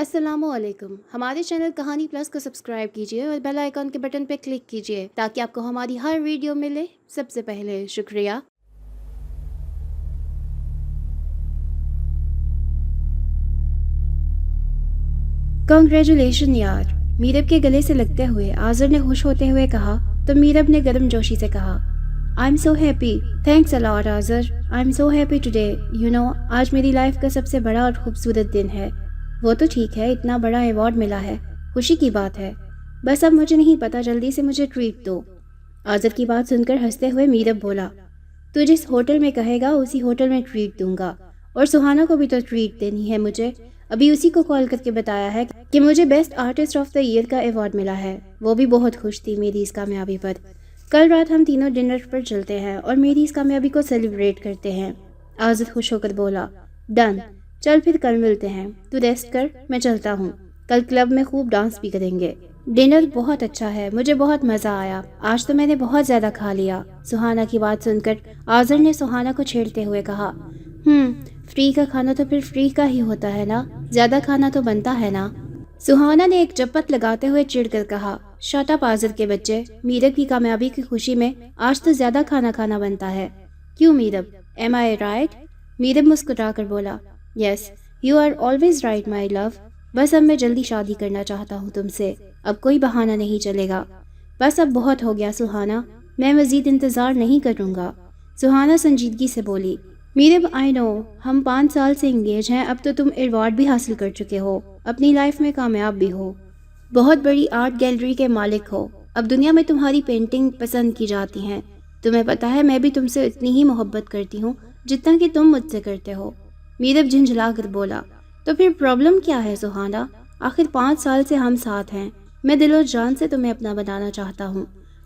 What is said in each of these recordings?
السلام علیکم، ہمارے چینل کہانی پلس کو سبسکرائب کیجیے اور بیل آئیکن کے بٹن پہ کلک کیجیے تاکہ آپ کو ہماری ہر ویڈیو ملے سب سے پہلے۔ شکریہ۔ کنگریچولیشن یار، میرب کے گلے سے لگتے ہوئے آذر نے خوش ہوتے ہوئے کہا تو میرب نے گرم جوشی سے کہا I am so happy, thanks allot Azar, I am so happy today, آج میری لائف کا سب سے بڑا اور خوبصورت دن ہے۔ وہ تو ٹھیک ہے، اتنا بڑا ایوارڈ ملا ہے، خوشی کی بات ہے، بس اب مجھے نہیں پتا، جلدی سے مجھے ٹریٹ دو۔ آذر کی بات سن کر ہنستے ہوئے میرب بولا تو جس ہوٹل میں کہے گا اسی ہوٹل میں ٹریٹ دوں گا، اور سہانا کو بھی تو ٹریٹ دینی ہے مجھے، ابھی اسی کو کال کر کے بتایا ہے کہ مجھے best artist of the year کا ایوارڈ ملا ہے، وہ بھی بہت خوش تھی میری اس کامیابی پر۔ کل رات ہم تینوں ڈنر پر چلتے ہیں اور میری اس کامیابی کو سیلیبریٹ کرتے ہیں۔ آذر خوش ہو کر بولا ڈن، چل پھر کل ملتے ہیں، تو ریسٹ کر، میں چلتا ہوں، کل کلب میں خوب ڈانس بھی کریں گے۔ ڈنر بہت اچھا ہے، مجھے بہت مزہ آیا، آج تو میں نے بہت زیادہ کھا لیا۔ سہانا کی بات سن کر آذر نے سہانا کو چھیڑتے ہوئے کہا فری کا کھانا تو پھر فری کا ہی ہوتا ہے نا، زیادہ کھانا تو بنتا ہے نا۔ سہانا نے ایک چپت لگاتے ہوئے چڑ کر کہا شٹ اپ آذر کے بچے، میرب کی کامیابی کی خوشی میں آج تو زیادہ کھانا بنتا ہے، کیوں میرب، ایم آئی رائٹ؟ میرب مسکرا کر بولا yes you are always right my love, بس اب میں جلدی شادی کرنا چاہتا ہوں تم سے، اب کوئی بہانہ نہیں چلے گا، بس اب بہت ہو گیا سہانا، میں مزید انتظار نہیں کروں گا۔ سہانا سنجیدگی سے بولی میرب آئی نو، ہم 5 سال سے انگیج ہیں، اب تو تم ایوارڈ بھی حاصل کر چکے ہو، اپنی لائف میں کامیاب بھی ہو، بہت بڑی آرٹ گیلری کے مالک ہو، اب دنیا میں تمہاری پینٹنگ پسند کی جاتی ہیں، تمہیں پتہ ہے میں بھی تم سے اتنی ہی محبت کرتی ہوں جتنا کہ تم مجھ سے کرتے ہو۔ میرب جھنجھلا کر بولا تو پھر پرابلم کیا ہے سہانا، آخر 5 سال سے ہم ساتھ ہیں، میں دل و جان سے تمہیں اپنا بنانا چاہتا ہوں،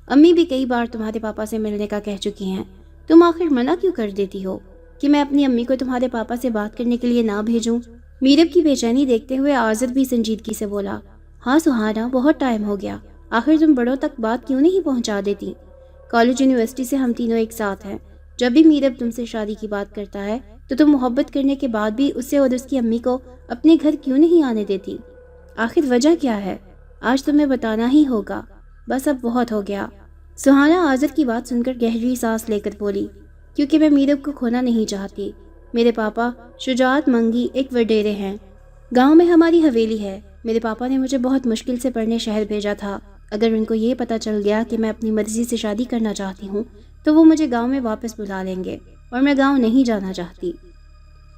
امی بھی کئی بار تمہارے پاپا سے ملنے کا کہہ چکی ہیں، تم آخر منع کیوں کر دیتی ہو کہ میں اپنی امی کو تمہارے پاپا سے بات کرنے کے لیے نہ بھیجوں؟ میرب کی بے چینی دیکھتے ہوئے آذر بھی سنجیدگی سے بولا ہاں سہانا، بہت ٹائم ہو گیا، آخر تم بڑوں تک بات کیوں نہیں پہنچا دیتی؟ کالج یونیورسٹی سے ہم تینوں ایک ساتھ ہیں، جب بھی میرب تم سے شادی کی بات کرتا ہے تو تم محبت کرنے کے بعد بھی اسے اور اس کی امی کو اپنے گھر کیوں نہیں آنے دیتی؟ آخر وجہ کیا ہے؟ آج تمہیں بتانا ہی ہوگا، بس اب بہت ہو گیا۔ سہانا آذر کی بات سن کر گہری سانس لے کر بولی کیونکہ میں میرب کو کھونا نہیں چاہتی، میرے پاپا شجاعت منگی ایک وڈیرے ہیں، گاؤں میں ہماری حویلی ہے، میرے پاپا نے مجھے بہت مشکل سے پڑھنے شہر بھیجا تھا، اگر ان کو یہ پتا چل گیا کہ میں اپنی مرضی سے شادی کرنا چاہتی ہوں تو وہ مجھے گاؤں میں واپس بلا لیں گے، اور میں گاؤں نہیں جانا چاہتی۔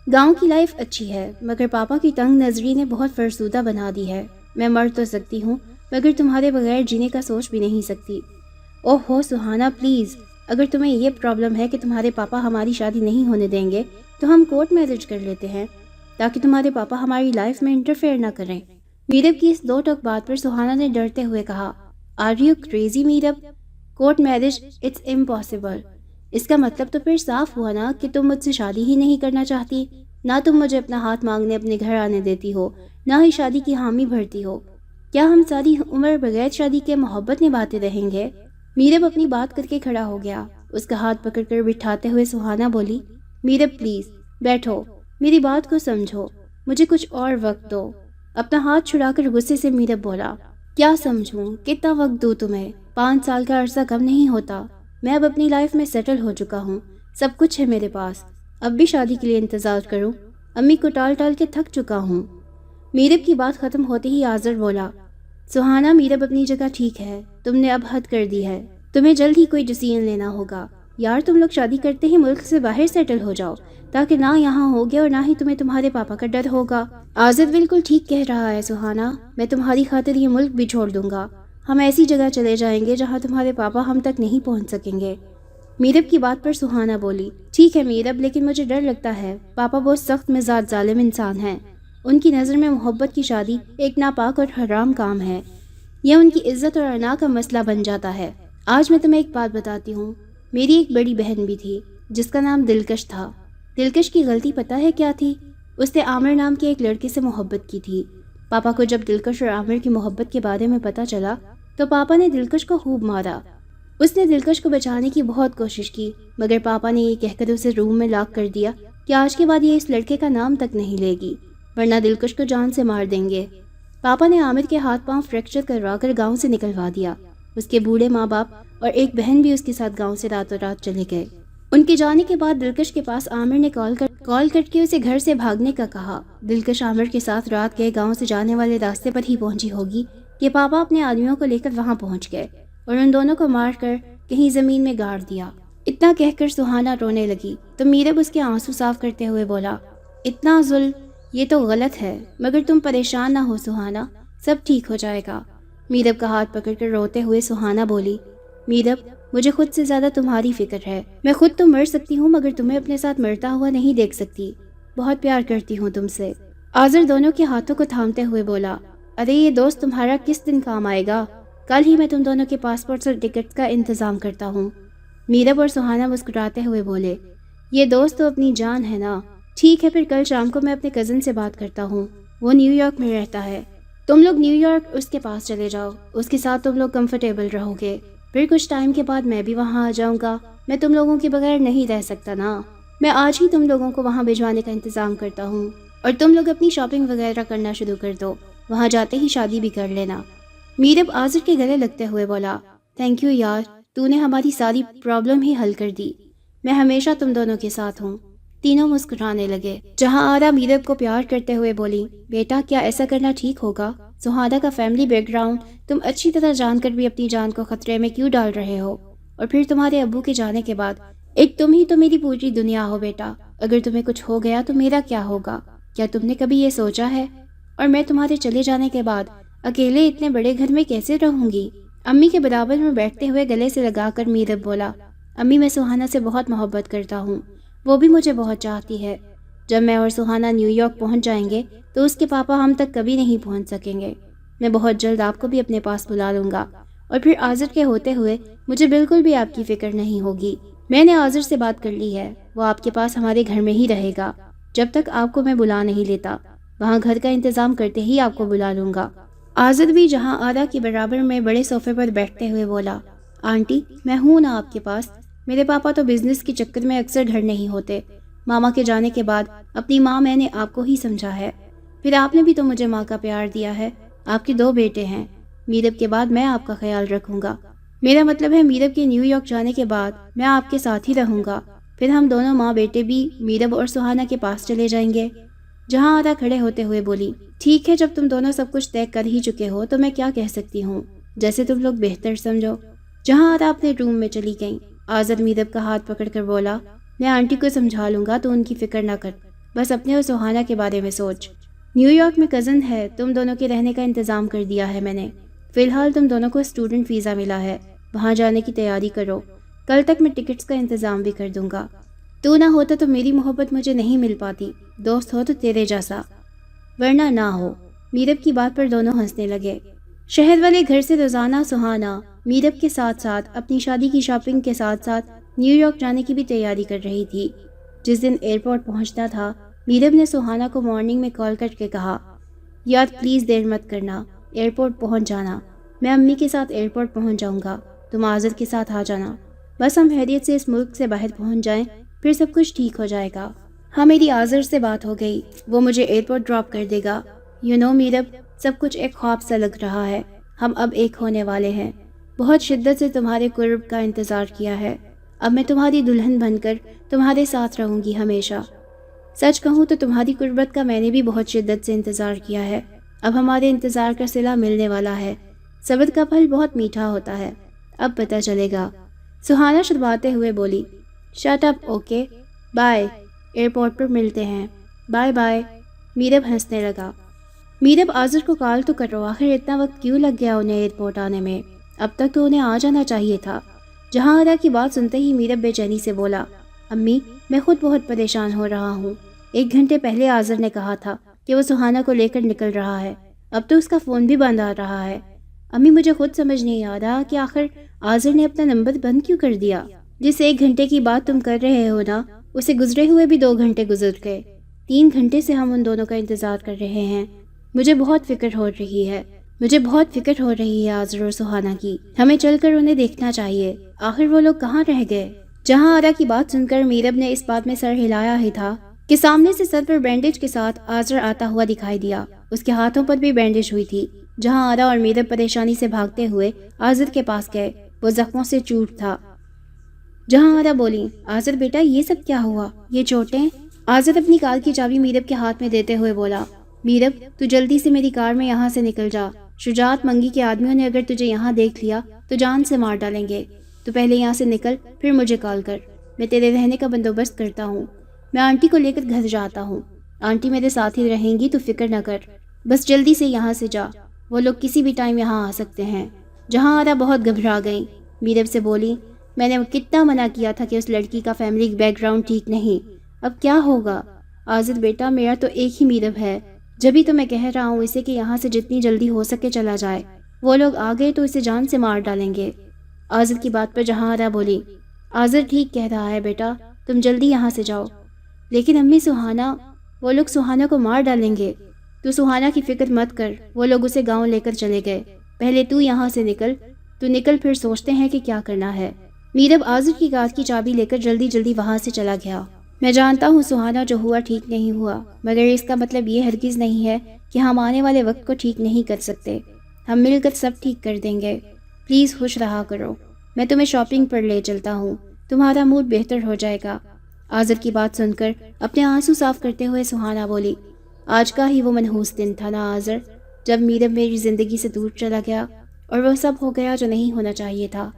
گاؤں کی لائف اچھی ہے مگر پاپا کی تنگ نظری نے بہت فرسودہ بنا دی ہے، میں مر تو سکتی ہوں مگر تمہارے بغیر جینے کا سوچ بھی نہیں سکتی۔ اوہ ہو سہانا پلیز، اگر تمہیں یہ پرابلم ہے کہ تمہارے پاپا ہماری شادی نہیں ہونے دیں گے تو ہم کورٹ میرج کر لیتے ہیں تاکہ تمہارے پاپا ہماری لائف میں انٹرفیئر نہ کریں۔ میرب کی اس 2 ٹوک بات پر سہانا نے ڈرتے ہوئے کہا are you crazy Meerab, court marriage it's impossible, اس کا مطلب تو پھر صاف ہوا نا کہ تم مجھ سے شادی ہی نہیں کرنا چاہتی، نہ تم مجھے اپنا ہاتھ مانگنے اپنے گھر آنے دیتی ہو، نہ ہی شادی کی حامی بھرتی ہو، کیا ہم ساری عمر بغیر شادی کے محبت نبھاتے رہیں گے؟ میرب اپنی بات کر کے کھڑا ہو گیا، اس کا ہاتھ پکڑ کر بٹھاتے ہوئے سہانا بولی میرب پلیز بیٹھو، میری بات کو سمجھو، مجھے کچھ اور وقت دو۔ اپنا ہاتھ چھڑا کر غصے سے میرب بولا کیا سمجھوں، کتنا وقت دوں تمہیں، 5 سال کا عرصہ کم نہیں ہوتا، میں اب اپنی لائف میں سیٹل ہو چکا ہوں، سب کچھ ہے میرے پاس، اب بھی شادی کے لیے انتظار کروں؟ امی کو ٹال ٹال کے تھک چکا ہوں۔ میرب کی بات ختم ہوتے ہی آذر بولا سہانا میرب اپنی جگہ ٹھیک ہے، تم نے اب حد کر دی ہے، تمہیں جلد ہی کوئی ڈیسیژن لینا ہوگا، یار تم لوگ شادی کرتے ہی ملک سے باہر سیٹل ہو جاؤ تاکہ نہ یہاں ہوگے اور نہ ہی تمہیں تمہارے پاپا کا ڈر ہوگا۔ آذر بالکل ٹھیک کہہ رہا ہے سہانا، میں تمہاری خاطر یہ ملک بھی چھوڑ دوں گا، ہم ایسی جگہ چلے جائیں گے جہاں تمہارے پاپا ہم تک نہیں پہنچ سکیں گے۔ میرب کی بات پر سہانا بولی ٹھیک ہے میرب، لیکن مجھے ڈر لگتا ہے، پاپا بہت سخت مزاج ظالم انسان ہیں، ان کی نظر میں محبت کی شادی ایک ناپاک اور حرام کام ہے، یہ ان کی عزت اور انا کا مسئلہ بن جاتا ہے۔ آج میں تمہیں ایک بات بتاتی ہوں، میری ایک بڑی بہن بھی تھی جس کا نام دلکش تھا، دلکش کی غلطی پتہ ہے کیا تھی؟ اس نے عامر نام کے ایک لڑکے سے محبت کی تھی، پاپا کو جب دلکش اور عامر کی محبت کے بارے میں پتہ چلا تو پاپا نے دلکش کو خوب مارا، اس نے دلکش کو بچانے کی بہت کوشش کی مگر پاپا نے یہ کہہ کر اسے روم میں لاک کر دیا کہ آج کے بعد یہ اس لڑکے کا نام تک نہیں لے گی۔ ورنہ دلکش کو جان سے مار دیں گے۔ پاپا نے عامر کے ہاتھ پاؤں فریکچر کروا کر گاؤں سے نکلوا دیا۔ اس کے بوڑھے ماں باپ اور ایک بہن بھی اس کے ساتھ گاؤں سے راتوں رات چلے گئے۔ ان کے جانے کے بعد دلکش کے پاس عامر نے کال کر کے اسے گھر سے بھاگنے کا کہا۔ دلکش عامر کے ساتھ رات گئے گاؤں سے جانے والے راستے پر ہی پہنچی ہوگی کہ پاپا اپنے آدمیوں کو لے کر وہاں پہنچ گئے اور ان دونوں کو مار کر کہیں زمین میں گاڑ دیا۔ اتنا کہہ کر سہانا رونے لگی تو میرب اس کے آنسو صاف کرتے ہوئے بولا، اتنا ظلم، یہ تو غلط ہے، مگر تم پریشان نہ ہو سہانا، سب ٹھیک ہو جائے گا۔ میرب کا ہاتھ پکڑ کر روتے ہوئے سہانا بولی، میرب مجھے خود سے زیادہ تمہاری فکر ہے۔ میں خود تو مر سکتی ہوں مگر تمہیں اپنے ساتھ مرتا ہوا نہیں دیکھ سکتی، بہت پیار کرتی ہوں تم سے۔ آذر دونوں کے ہاتھوں کو تھامتے ہوئے بولا، ارے یہ دوست تمہارا کس دن کام آئے گا، کل ہی میں تم دونوں کے پاسپورٹس اور ٹکٹس کا انتظام کرتا ہوں۔ میرب اور سہانا مسکراتے ہوئے بولے، یہ دوست تو اپنی جان ہے نا، ٹھیک ہے پھر کل شام کو میں اپنے کزن سے بات کرتا ہوں، وہ نیو یارک میں رہتا ہے، تم لوگ نیو یارک اس کے پاس چلے جاؤ، اس کے ساتھ تم لوگ کمفرٹیبل رہو گے، پھر کچھ ٹائم کے بعد میں بھی وہاں آ جاؤں گا، میں تم لوگوں کے بغیر نہیں رہ سکتا نا، میں آج ہی تم لوگوں کو وہاں بھجوانے کا انتظام کرتا ہوں اور تم لوگ اپنی شاپنگ وغیرہ کرنا شروع کر دو، وہاں جاتے ہی شادی بھی کر لینا۔ میرب آذر کے گلے لگتے ہوئے بولا، تھینک یو یار، تو نے ہماری ساری پرابلم ہی حل کر دی، میں ہمیشہ تم دونوں کے ساتھ ہوں۔ تینوں مسکرانے لگے۔ جہاں آرا میرب کو پیار کرتے ہوئے بولی، بیٹا کیا ایسا کرنا ٹھیک ہوگا؟ سہانا کا فیملی بیک گراؤنڈ تم اچھی طرح جان کر بھی اپنی جان کو خطرے میں کیوں ڈال رہے ہو؟ اور پھر تمہارے ابو کے جانے کے بعد ایک تم ہی تو میری پوری دنیا ہو بیٹا، اگر تمہیں کچھ ہو گیا تو میرا کیا ہوگا؟ کیا تم نے کبھی یہ سوچا ہے؟ اور میں تمہارے چلے جانے کے بعد اکیلے اتنے بڑے گھر میں کیسے رہوں گی؟ امی کے برابر میں بیٹھتے ہوئے گلے سے لگا کر میرب بولا، امی میں سہانا سے بہت محبت کرتا ہوں، وہ بھی مجھے بہت چاہتی ہے۔ جب میں اور سہانا نیو یارک پہنچ جائیں گے تو اس کے پاپا ہم تک کبھی نہیں پہنچ سکیں گے۔ میں بہت جلد آپ کو بھی اپنے پاس بلا لوں گا اور پھر آذر کے ہوتے ہوئے مجھے بالکل بھی آپ کی فکر نہیں ہوگی۔ میں نے آذر سے بات کر لی ہے، وہ آپ کے پاس ہمارے گھر میں ہی رہے گا جب تک آپ کو میں بلا نہیں لیتا، وہاں گھر کا انتظام کرتے ہی آپ کو بلا لوں گا۔ آذر بھی جہاں آرا کے برابر میں بڑے صوفے پر بیٹھتے ہوئے بولا، آنٹی میں ہوں نا آپ کے پاس، میرے پاپا تو بزنس کے چکر میں اکثر گھر نہیں ہوتے، ماما کے جانے کے بعد اپنی ماں میں نے آپ کو ہی سمجھا ہے، پھر آپ نے بھی تو مجھے ماں کا پیار دیا ہے، آپ کے 2 بیٹے ہیں، میرب کے بعد میں آپ کا خیال رکھوں گا، میرا مطلب ہے میرب کے نیو یارک جانے کے بعد میں آپ کے ساتھ ہی رہوں گا، پھر ہم دونوں ماں بیٹے بھی میرب اور سہانا کے پاس چلے جائیں گے۔ جہاں آرا کھڑے ہوتے ہوئے بولی، ٹھیک ہے جب تم دونوں سب کچھ طے کر ہی چکے ہو تو میں کیا کہہ سکتی ہوں، جیسے تم لوگ بہتر سمجھو۔ جہاں آرا اپنے روم میں چلی گئیں، آذر میرب کا ہاتھ پکڑ کر بولا، میں آنٹی کو سمجھا لوں گا تو ان کی فکر نہ کر، بس اپنے اور سہانا کے بارے میں سوچ۔ نیو یارک میں کزن ہے، تم دونوں کے رہنے کا انتظام کر دیا ہے میں نے، فی الحال تم دونوں کو اسٹوڈنٹ ویزا ملا ہے، وہاں جانے کی تیاری کرو، کل تک میں ٹکٹس کا انتظام بھی کر دوں گا۔ تو نہ ہوتا تو میری محبت مجھے نہیں مل پاتی، دوست ہو تو تیرے جیسا، ورنہ نہ ہو۔ میرب کی بات پر دونوں ہنسنے لگے۔ شہر والے گھر سے روزانہ سہانا میرب کے ساتھ ساتھ اپنی شادی کی شاپنگ کے ساتھ ساتھ نیو یارک جانے کی بھی تیاری کر رہی تھی۔ جس دن ایئرپورٹ پہنچنا تھا، میرب نے سہانا کو مارننگ میں کال کر کے کہا، یار پلیز دیر مت کرنا، ایئرپورٹ پہنچ جانا، میں امی کے ساتھ ایئرپورٹ پہنچ جاؤں گا، تم آذر کے ساتھ آ جانا، بس ہم خیریت سے اس ملک سے باہر پہنچ جائیں، پھر سب کچھ ٹھیک ہو جائے گا۔ ہاں میری آذر سے بات ہو گئی، وہ مجھے ایئرپورٹ ڈراپ کر دے گا۔ میرب سب کچھ ایک خواب سا لگ رہا ہے، ہم اب ایک ہونے والے ہیں، بہت شدت سے تمہارے قرب کا انتظار کیا ہے، اب میں تمہاری دلہن بن کر تمہارے ساتھ رہوں گی ہمیشہ۔ سچ کہوں تو تمہاری قربت کا میں نے بھی بہت شدت سے انتظار کیا ہے، اب ہمارے انتظار کا صلہ ملنے والا ہے، صبر کا پھل بہت میٹھا ہوتا ہے، اب پتہ چلے گا۔ سہانا شرماتے ہوئے بولی، shut up, okay bye, airport پر ملتے ہیں، بائے بائے۔ میرب ہنسنے لگا۔ میرب آذر کو کال تو کرو، آخر اتنا وقت کیوں لگ گیا انہیں ایئرپورٹ آنے میں، اب تک تو انہیں آ جانا چاہیے تھا۔ جہاں آرا کی بات سنتے ہی میرب بے چینی سے بولا، امی میں خود بہت پریشان ہو رہا ہوں، 1 گھنٹے پہلے آذر نے کہا تھا کہ وہ سہانا کو لے کر نکل رہا ہے، اب تو اس کا فون بھی بند آ رہا ہے۔ امی مجھے خود سمجھ نہیں آ رہا کہ آخر آذر نے اپنا نمبر بند کیوں کر دیا، جس 1 گھنٹے کی بات تم کر رہے ہو نا، اسے گزرے ہوئے بھی 2 گھنٹے گزر گئے، 3 گھنٹے سے ہم ان دونوں کا انتظار کر رہے ہیں، مجھے بہت فکر ہو رہی ہے آذر اور سہانا کی، ہمیں چل کر انہیں دیکھنا چاہیے، آخر وہ لوگ کہاں رہ گئے۔ جہاں آرا کی بات سن کر میرب نے اس بات میں سر ہلایا ہی تھا کہ سامنے سے سر پر بینڈیج کے ساتھ آزر آتا ہوا دکھائی دیا۔ اس کے ہاتھوں پر بھی بینڈیج ہوئی تھی۔ جہاں آرا اور میرب پریشانی سے بھاگتے ہوئے آزر کے پاس گئے، وہ زخموں سے چوٹ تھا۔ جہاں آرا بولی، آزر بیٹا یہ سب کیا ہوا؟ یہ چوٹیں؟ آزر اپنی کار کی چابی میرب کے ہاتھ میں دیتے ہوئے بولا، میرب تو جلدی سے میری کار میں یہاں سے نکل جا۔ شجاعت منگی کے آدمیوں نے اگر تجھے یہاں دیکھ لیا تو جان سے مار ڈالیں گے۔ تو پہلے یہاں سے نکل، پھر مجھے کال کر، میں تیرے رہنے کا بندوبست کرتا ہوں۔ میں آنٹی کو لے کر گھر جاتا ہوں، آنٹی میرے ساتھ ہی رہیں گی، تو فکر نہ کر، بس جلدی سے یہاں سے جا، وہ لوگ کسی بھی ٹائم یہاں آ سکتے ہیں۔ جہاں آرا بہت گھبرا گئی، میرب سے بولی، میں نے کتنا منع کیا تھا کہ اس لڑکی کا فیملی بیک گراؤنڈ ٹھیک نہیں، اب کیا ہوگا؟ آزر بیٹا میرا تو ایک ہی میرب ہے، جبھی تو میں کہہ رہا ہوں اسے کہ یہاں سے جتنی جلدی ہو سکے چلا جائے، وہ لوگ آ گئے تو اسے جان سے مار ڈالیں گے۔ آزر کی بات پر جہاں آرا بولی، آزر ٹھیک کہہ رہا ہے بیٹا، تم جلدی یہاں سے جاؤ۔ لیکن امی سہانا، وہ لوگ سہانا کو مار ڈالیں گے۔ تو سہانا کی فکر مت کر، وہ لوگ اسے گاؤں لے کر چلے گئے، پہلے تو یہاں سے نکل، تو نکل پھر سوچتے ہیں کہ کیا کرنا ہے۔ میرب آزر کی کار کی چابی لے کر جلدی جلدی وہاں سے چلا گیا۔ میں جانتا ہوں سہانا جو ہوا ٹھیک نہیں ہوا، مگر اس کا مطلب یہ ہرگز نہیں ہے کہ ہم آنے والے وقت کو ٹھیک نہیں کر سکتے، ہم مل کر سب ٹھیک کر دیں گے۔ پلیز خوش رہا کرو، میں تمہیں شاپنگ پر لے چلتا ہوں، تمہارا موڈ بہتر ہو جائے گا۔ آزر کی بات سن کر اپنے آنسو صاف کرتے ہوئے سہانا بولی، آج کا ہی وہ منحوس دن تھا نا آزر، جب میرب میری زندگی سے دور چلا گیا اور وہ سب ہو گیا جو نہیں ہونا چاہیے تھا۔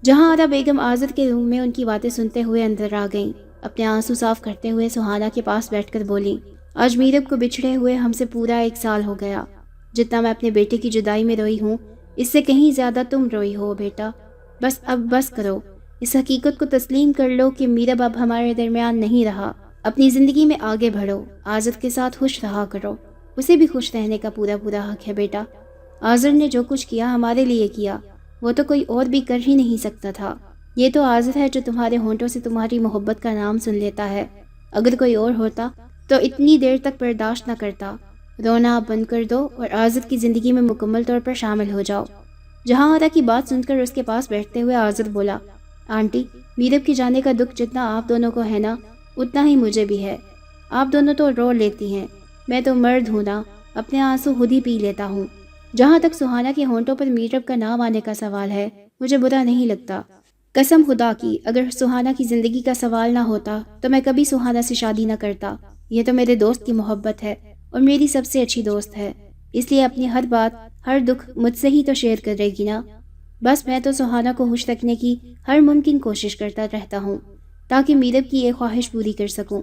جہاں آرا بیگم آزر کے روم میں ان کی باتیں سنتے ہوئے اندر آ گئیں، اپنے آنسو صاف کرتے ہوئے سہانا کے پاس بیٹھ کر بولی، آج میرب کو بچھڑے ہوئے ہم سے پورا 1 سال ہو گیا، جتنا میں اپنے بیٹے کی جدائی میں روئی ہوں، اس سے کہیں زیادہ تم روئی ہو بیٹا۔ بس اب بس کرو، اس حقیقت کو تسلیم کر لو کہ میرب اب ہمارے درمیان نہیں رہا، اپنی زندگی میں آگے بڑھو، آزر کے ساتھ خوش رہا کرو، اسے بھی خوش رہنے کا پورا حق ہے بیٹا۔ آزر نے جو کچھ کیا ہمارے لیے کیا، وہ تو کوئی اور بھی کر ہی نہیں سکتا تھا۔ یہ تو آزر ہے جو تمہارے ہونٹوں سے تمہاری محبت کا نام سن لیتا ہے، اگر کوئی اور ہوتا تو اتنی دیر تک برداشت نہ کرتا۔ رونا اب بند کر دو اور آزر کی زندگی میں مکمل طور پر شامل ہو جاؤ۔ جہاں آرا کی بات سن کر اس کے پاس بیٹھتے ہوئے آزر بولا، آنٹی میرب کی جانے کا دکھ جتنا آپ دونوں کو ہے نا، اتنا ہی مجھے بھی ہے، آپ دونوں تو رو لیتی ہیں، میں تو مرد ہوں نا، اپنے آنسو خود ہی پی لیتا ہوں۔ جہاں تک سہانا کے ہونٹوں پر میرب کا نام آنے کا سوال ہے، مجھے برا نہیں لگتا، قسم خدا کی اگر سہانا کی زندگی کا سوال نہ ہوتا تو میں کبھی سہانا سے شادی نہ کرتا۔ یہ تو میرے دوست کی محبت ہے اور میری سب سے اچھی دوست ہے، اس لیے اپنی ہر بات ہر دکھ مجھ سے ہی تو شیئر کرے گی نا۔ بس میں تو سہانا کو خوش رکھنے کی ہر ممکن کوشش کرتا رہتا ہوں تاکہ میرب کی یہ خواہش پوری کر سکوں۔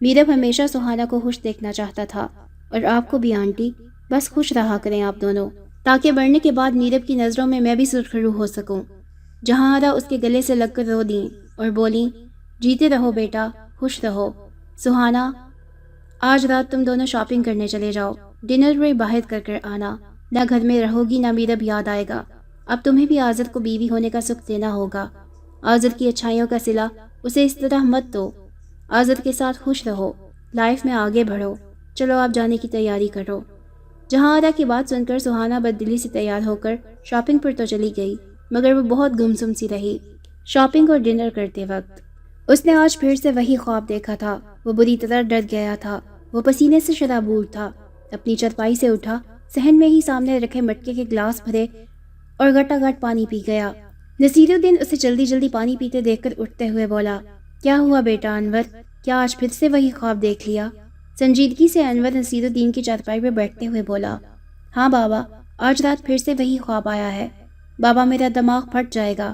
میرب ہمیشہ سہانا کو خوش دیکھنا چاہتا تھا، اور آپ کو بھی آنٹی، بس خوش رہا کریں آپ دونوں، تاکہ مرنے کے بعد میرب کی نظروں میں بھی سرخرو ہو سکوں۔ جہاں آرا اس کے گلے سے لگ کر رو دیں اور بولیں، جیتے رہو بیٹا، خوش رہو۔ سہانا، آج رات تم دونوں شاپنگ کرنے چلے جاؤ، ڈنر میں باہر کر آنا، نہ گھر میں رہو گی نہ میرب یاد آئے گا، اب تمہیں بھی آزر کو بیوی ہونے کا سکھ دینا ہوگا۔ آزر کی اچھائیوں کا صلہ اسے اس طرح مت دو، آزر کے ساتھ خوش رہو، لائف میں آگے بڑھو، چلو آپ جانے کی تیاری کرو۔ جہاں آرا کی بات سن کر سہانا بددلی سے تیار ہو کر شاپنگ پر تو چلی گئی، مگر وہ بہت گمسم سی رہی۔ شاپنگ اور ڈنر کرتے وقت اس نے آج پھر سے وہی خواب دیکھا تھا، وہ بری طرح ڈر گیا تھا، وہ پسینے سے شرابور تھا۔ اپنی چرپائی سے اٹھا، صحن میں ہی سامنے رکھے مٹکے کے گلاس بھرے اور گٹا گٹ پانی پی گیا۔ نصیر الدین اسے جلدی جلدی پانی پیتے دیکھ کر اٹھتے ہوئے بولا، کیا ہوا بیٹا انور، کیا آج پھر سے وہی خواب دیکھ لیا؟ سنجیدگی سے انور نصیر الدین کی چارپائی پر بیٹھتے ہوئے بولا، ہاں بابا، آج رات پھر سے وہی خواب آیا ہے۔ بابا میرا دماغ پھٹ جائے گا،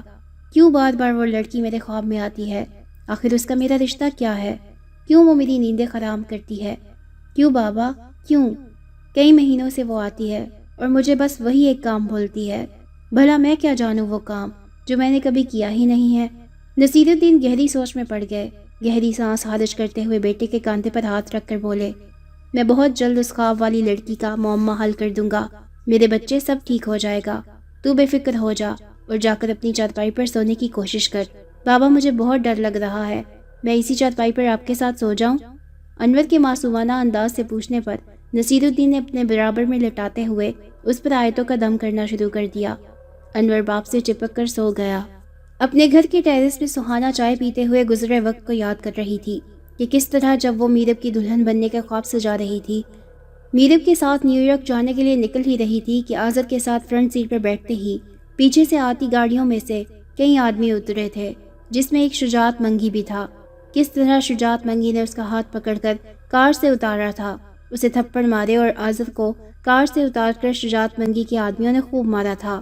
کیوں بار بار وہ لڑکی میرے خواب میں آتی ہے؟ آخر اس کا میرا رشتہ کیا ہے؟ کیوں وہ میری نیندیں خراب کرتی ہے؟ کیوں بابا، کیوں؟ کئی مہینوں سے وہ آتی ہے اور مجھے بس وہی ایک کام بولتی ہے، بھلا میں کیا جانوں وہ کام جو میں نے کبھی کیا ہی نہیں ہے۔ نصیر الدین گہری سوچ میں پڑ گئے، گہری سانس خارج کرتے ہوئے بیٹے کے کاندھے پر ہاتھ رکھ کر بولے، میں بہت جلد اس خواب والی لڑکی کا معمہ حل کر دوں گا، میرے بچے سب ٹھیک ہو جائے گا، تو بے فکر ہو جا اور جا کر اپنی چارپائی پر سونے کی کوشش کر۔ بابا مجھے بہت ڈر لگ رہا ہے، میں اسی چارپائی پر آپ کے ساتھ سو جاؤں؟ انور کے معصومانہ انداز سے پوچھنے پر نصیر الدین نے اپنے برابر میں لٹاتے ہوئے اس پر آیتوں کا دم کرنا شروع کر دیا۔ انور باپ سے چپک کر سو گیا۔ اپنے گھر کے ٹیرس پہ سہانا چائے پیتے ہوئے گزرے وقت کو یاد کر رہی تھی۔ کہ کس طرح جب وہ میرب کی دلہن بننے کے خواب سجا رہی تھی، میرب کے ساتھ نیو یارک جانے کے لیے نکل ہی رہی تھی کہ آذر کے ساتھ فرنٹ سیٹ پر بیٹھتے ہی پیچھے سے آتی گاڑیوں میں سے کئی آدمی اترے تھے، جس میں ایک شجاعت منگی بھی تھا۔ کس طرح شجاعت منگی نے اس کا ہاتھ پکڑ کر کار سے اتارا تھا، اسے تھپڑ مارے اور آذر کو کار سے اتار کر شجاعت منگی کے آدمیوں نے خوب مارا تھا۔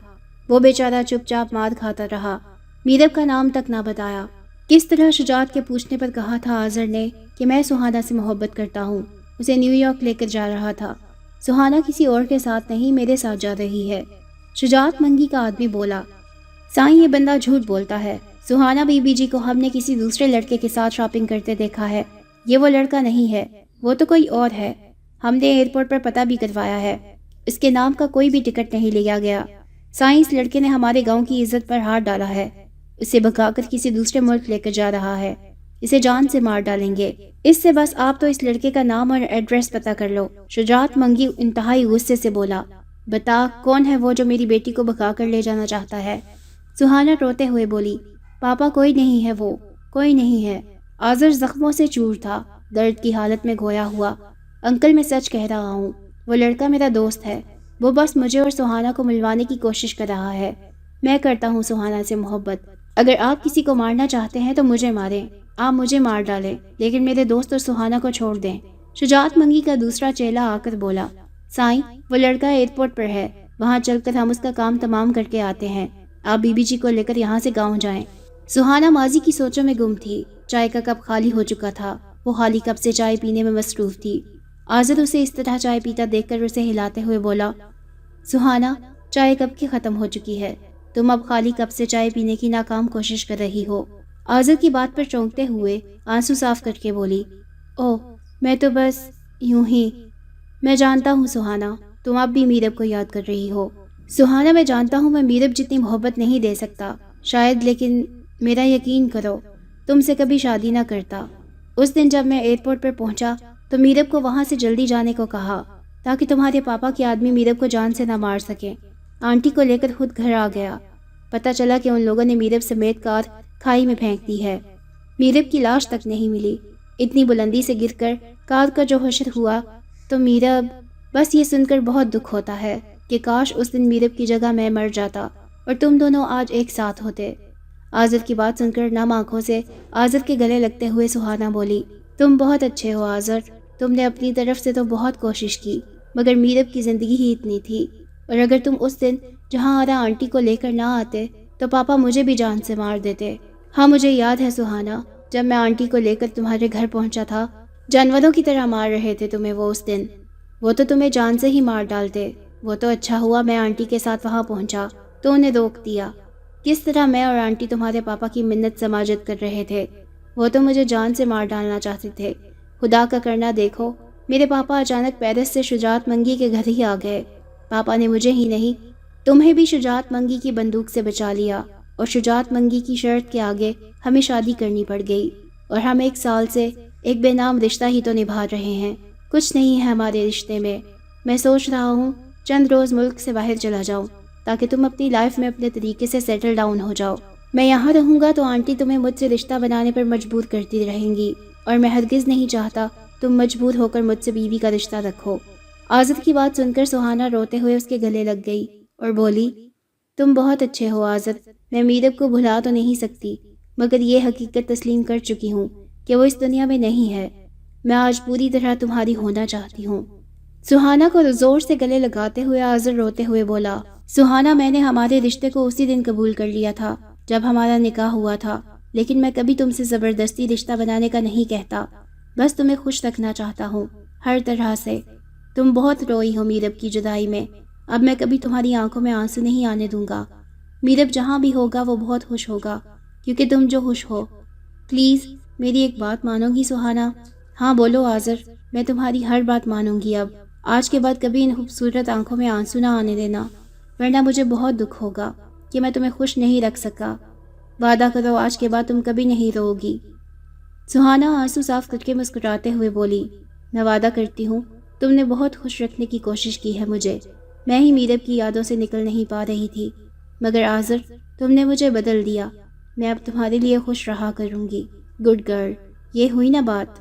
وہ بیچارہ چپ چاپ مار کھاتا رہا، میرب کا نام تک نہ بتایا۔ کس طرح شجاعت کے پوچھنے پر کہا تھا آذر نے کہ میں سہانا سے محبت کرتا ہوں، اسے نیو یارک لے کر جا رہا تھا۔ سہانا کسی اور کے ساتھ نہیں، میرے ساتھ جا رہی ہے۔ شجاعت منگی کا آدمی بولا، سائیں یہ بندہ جھوٹ بولتا ہے، سہانا بی بی جی کو ہم نے کسی دوسرے لڑکے کے ساتھ شاپنگ کرتے دیکھا ہے، یہ وہ لڑکا نہیں ہے، وہ تو کوئی اور ہے، ہم نے ایئرپورٹ پر پتہ بھی کروایا ہے، اس کے نام کا کوئی بھی ٹکٹ نہیں لیا گیا۔ سائیں اس لڑکے نے ہمارے گاؤں کی عزت پر ہاتھ ڈالا ہے، اسے بھگا کر کسی دوسرے ملک لے کر جا رہا ہے، اسے جان سے مار ڈالیں گے، اس سے بس آپ تو اس لڑکے کا نام اور ایڈریس پتہ کر لو۔ شجاعت منگی انتہائی غصے سے بولا، بتا کون ہے وہ جو میری بیٹی کو بھگا کر لے جانا چاہتا ہے؟ سہانا روتے ہوئے بولی، پاپا کوئی نہیں ہے، وہ کوئی نہیں ہے۔ آذر زخموں سے چور تھا، درد کی حالت میں گھویا ہوا، انکل میں سچ کہہ رہا ہوں، وہ لڑکا میرا دوست ہے، وہ بس مجھے اور سہانا کو ملوانے کی کوشش کر رہا ہے۔ میں کرتا ہوں سہانا سے محبت، اگر آپ کسی کو مارنا چاہتے ہیں تو مجھے ماریں، آپ مجھے مار ڈالیں، لیکن میرے دوست اور سہانا کو چھوڑ دیں۔ شجاعت منگی کا دوسرا چیلا آ کر بولا، سائیں وہ لڑکا ایئرپورٹ پر ہے، وہاں چل کر ہم اس کا کام تمام کر کے آتے ہیں، آپ بی بی جی کو لے کر یہاں سے گاؤں جائیں۔ سہانا ماضی کی سوچوں میں گم تھی، چائے کا کپ خالی ہو چکا تھا، وہ خالی کپ سے چائے پینے میں مصروف تھی۔ آذر اسے اس طرح چائے پیتا دیکھ کر اسے ہلاتے ہوئے بولا، سہانا چائے کب کی ختم ہو چکی ہے، تم اب خالی کپ سے چائے پینے کی ناکام کوشش کر رہی ہو۔ آذر کی بات پر چونکتے ہوئے آنسو صاف کر کے بولی، اوہ میں تو بس یوں ہی، میں جانتا ہوں سہانا تم اب بھی میرب کو یاد کر رہی ہو۔ سہانا میں جانتا ہوں میں میرب جتنی محبت نہیں دے سکتا شاید، لیکن میرا یقین کرو تم سے کبھی شادی نہ کرتا۔ اس دن جب میں ایئرپورٹ پر پہنچا تو میرب کو وہاں سے جلدی جانے کو کہا تاکہ تمہارے پاپا کے آدمی میرب کو جان سے نہ مار سکیں۔ آنٹی کو لے کر خود گھر آ گیا، پتہ چلا کہ ان لوگوں نے میرب سمیت کار کھائی میں پھینک دی ہے، میرب کی لاش تک نہیں ملی، اتنی بلندی سے گر کر کار کا جو حشر ہوا تو میرب، بس یہ سن کر بہت دکھ ہوتا ہے کہ کاش اس دن میرب کی جگہ میں مر جاتا اور تم دونوں آج ایک ساتھ ہوتے۔ آذر کی بات سن کر نم آنکھوں سے آذر کے گلے لگتے ہوئے سہانا بولی، تم بہت اچھے ہو آذر، تم نے اپنی طرف سے تو بہت کوشش کی، مگر میرب کی زندگی ہی اتنی تھی، اور اگر تم اس دن جہاں آرا آنٹی کو لے کر نہ آتے تو پاپا مجھے بھی جان سے مار دیتے۔ ہاں مجھے یاد ہے سہانا، جب میں آنٹی کو لے کر تمہارے گھر پہنچا تھا، جانوروں کی طرح مار رہے تھے تمہیں وہ اس دن، وہ تو تمہیں جان سے ہی مار ڈالتے، وہ تو اچھا ہوا میں آنٹی کے ساتھ وہاں پہنچا تو انہیں روک دیا۔ کس طرح میں اور آنٹی تمہارے پاپا کی منت سماجت کر رہے تھے، وہ تو مجھے جان سے مار ڈالنا چاہتے تھے۔ خدا کا کرنا دیکھو، میرے پاپا اچانک پیرس سے شجاعت منگی کے گھر ہی آ گئے، پاپا نے مجھے ہی نہیں تمہیں بھی شجاعت منگی کی بندوق سے بچا لیا، اور شجاعت منگی کی شرط کے آگے ہمیں شادی کرنی پڑ گئی، اور ہم 1 سال سے ایک بے نام رشتہ ہی تو نبھا رہے ہیں، کچھ نہیں ہے ہمارے رشتے میں۔ میں سوچ رہا ہوں چند روز ملک سے باہر چلا جاؤں تاکہ تم اپنی لائف میں اپنے طریقے سے سیٹل ڈاؤن ہو جاؤ۔ میں یہاں رہوں گا تو آنٹی تمہیں مجھ سے رشتہ بنانے پر مجبور کرتی رہیں گی، اور میں ہرگز نہیں چاہتا تم مجبور ہو کر مجھ سے بیوی کا رشتہ رکھو۔ آذر کی بات سن کر سہانا روتے ہوئے اس کے گلے لگ گئی اور بولی، تم بہت اچھے ہو آذر، میں میرب کو بھلا تو نہیں سکتی، مگر یہ حقیقت تسلیم کر چکی ہوں کہ وہ اس دنیا میں نہیں ہے، میں آج پوری طرح تمہاری ہونا چاہتی ہوں۔ سہانا کو زور سے گلے لگاتے ہوئے آذر روتے ہوئے بولا، سہانا میں نے ہمارے رشتے کو اسی دن قبول کر لیا تھا جب ہمارا نکاح ہوا تھا، لیکن میں کبھی تم سے زبردستی رشتہ بنانے کا نہیں کہتا، بس تمہیں خوش رکھنا چاہتا ہوں ہر طرح سے۔ تم بہت روئی ہو میرب کی جدائی میں، اب میں کبھی تمہاری آنکھوں میں آنسو نہیں آنے دوں گا، میرب جہاں بھی ہوگا وہ بہت خوش ہوگا کیونکہ تم جو خوش ہو۔ پلیز میری ایک بات مانو گی سہانا؟ ہاں بولو آذر، میں تمہاری ہر بات مانوں گی، اب آج کے بعد کبھی ان خوبصورت آنکھوں میں آنسو نہ آنے دینا، ورنہ مجھے بہت دکھ ہوگا کہ میں تمہیں خوش نہیں رکھ سکا، وعدہ کرو آج کے بعد تم کبھی نہیں رو گی۔ سہانا آنسو صاف کر کے مسکراتے ہوئے بولی، میں وعدہ کرتی ہوں، تم نے بہت خوش رکھنے کی کوشش کی ہے مجھے، میں ہی میرب کی یادوں سے نکل نہیں پا رہی تھی، مگر آذر تم نے مجھے بدل دیا، میں اب تمہارے لیے خوش رہا کروں گی، گڈ گرل، یہ ہوئی نا بات؟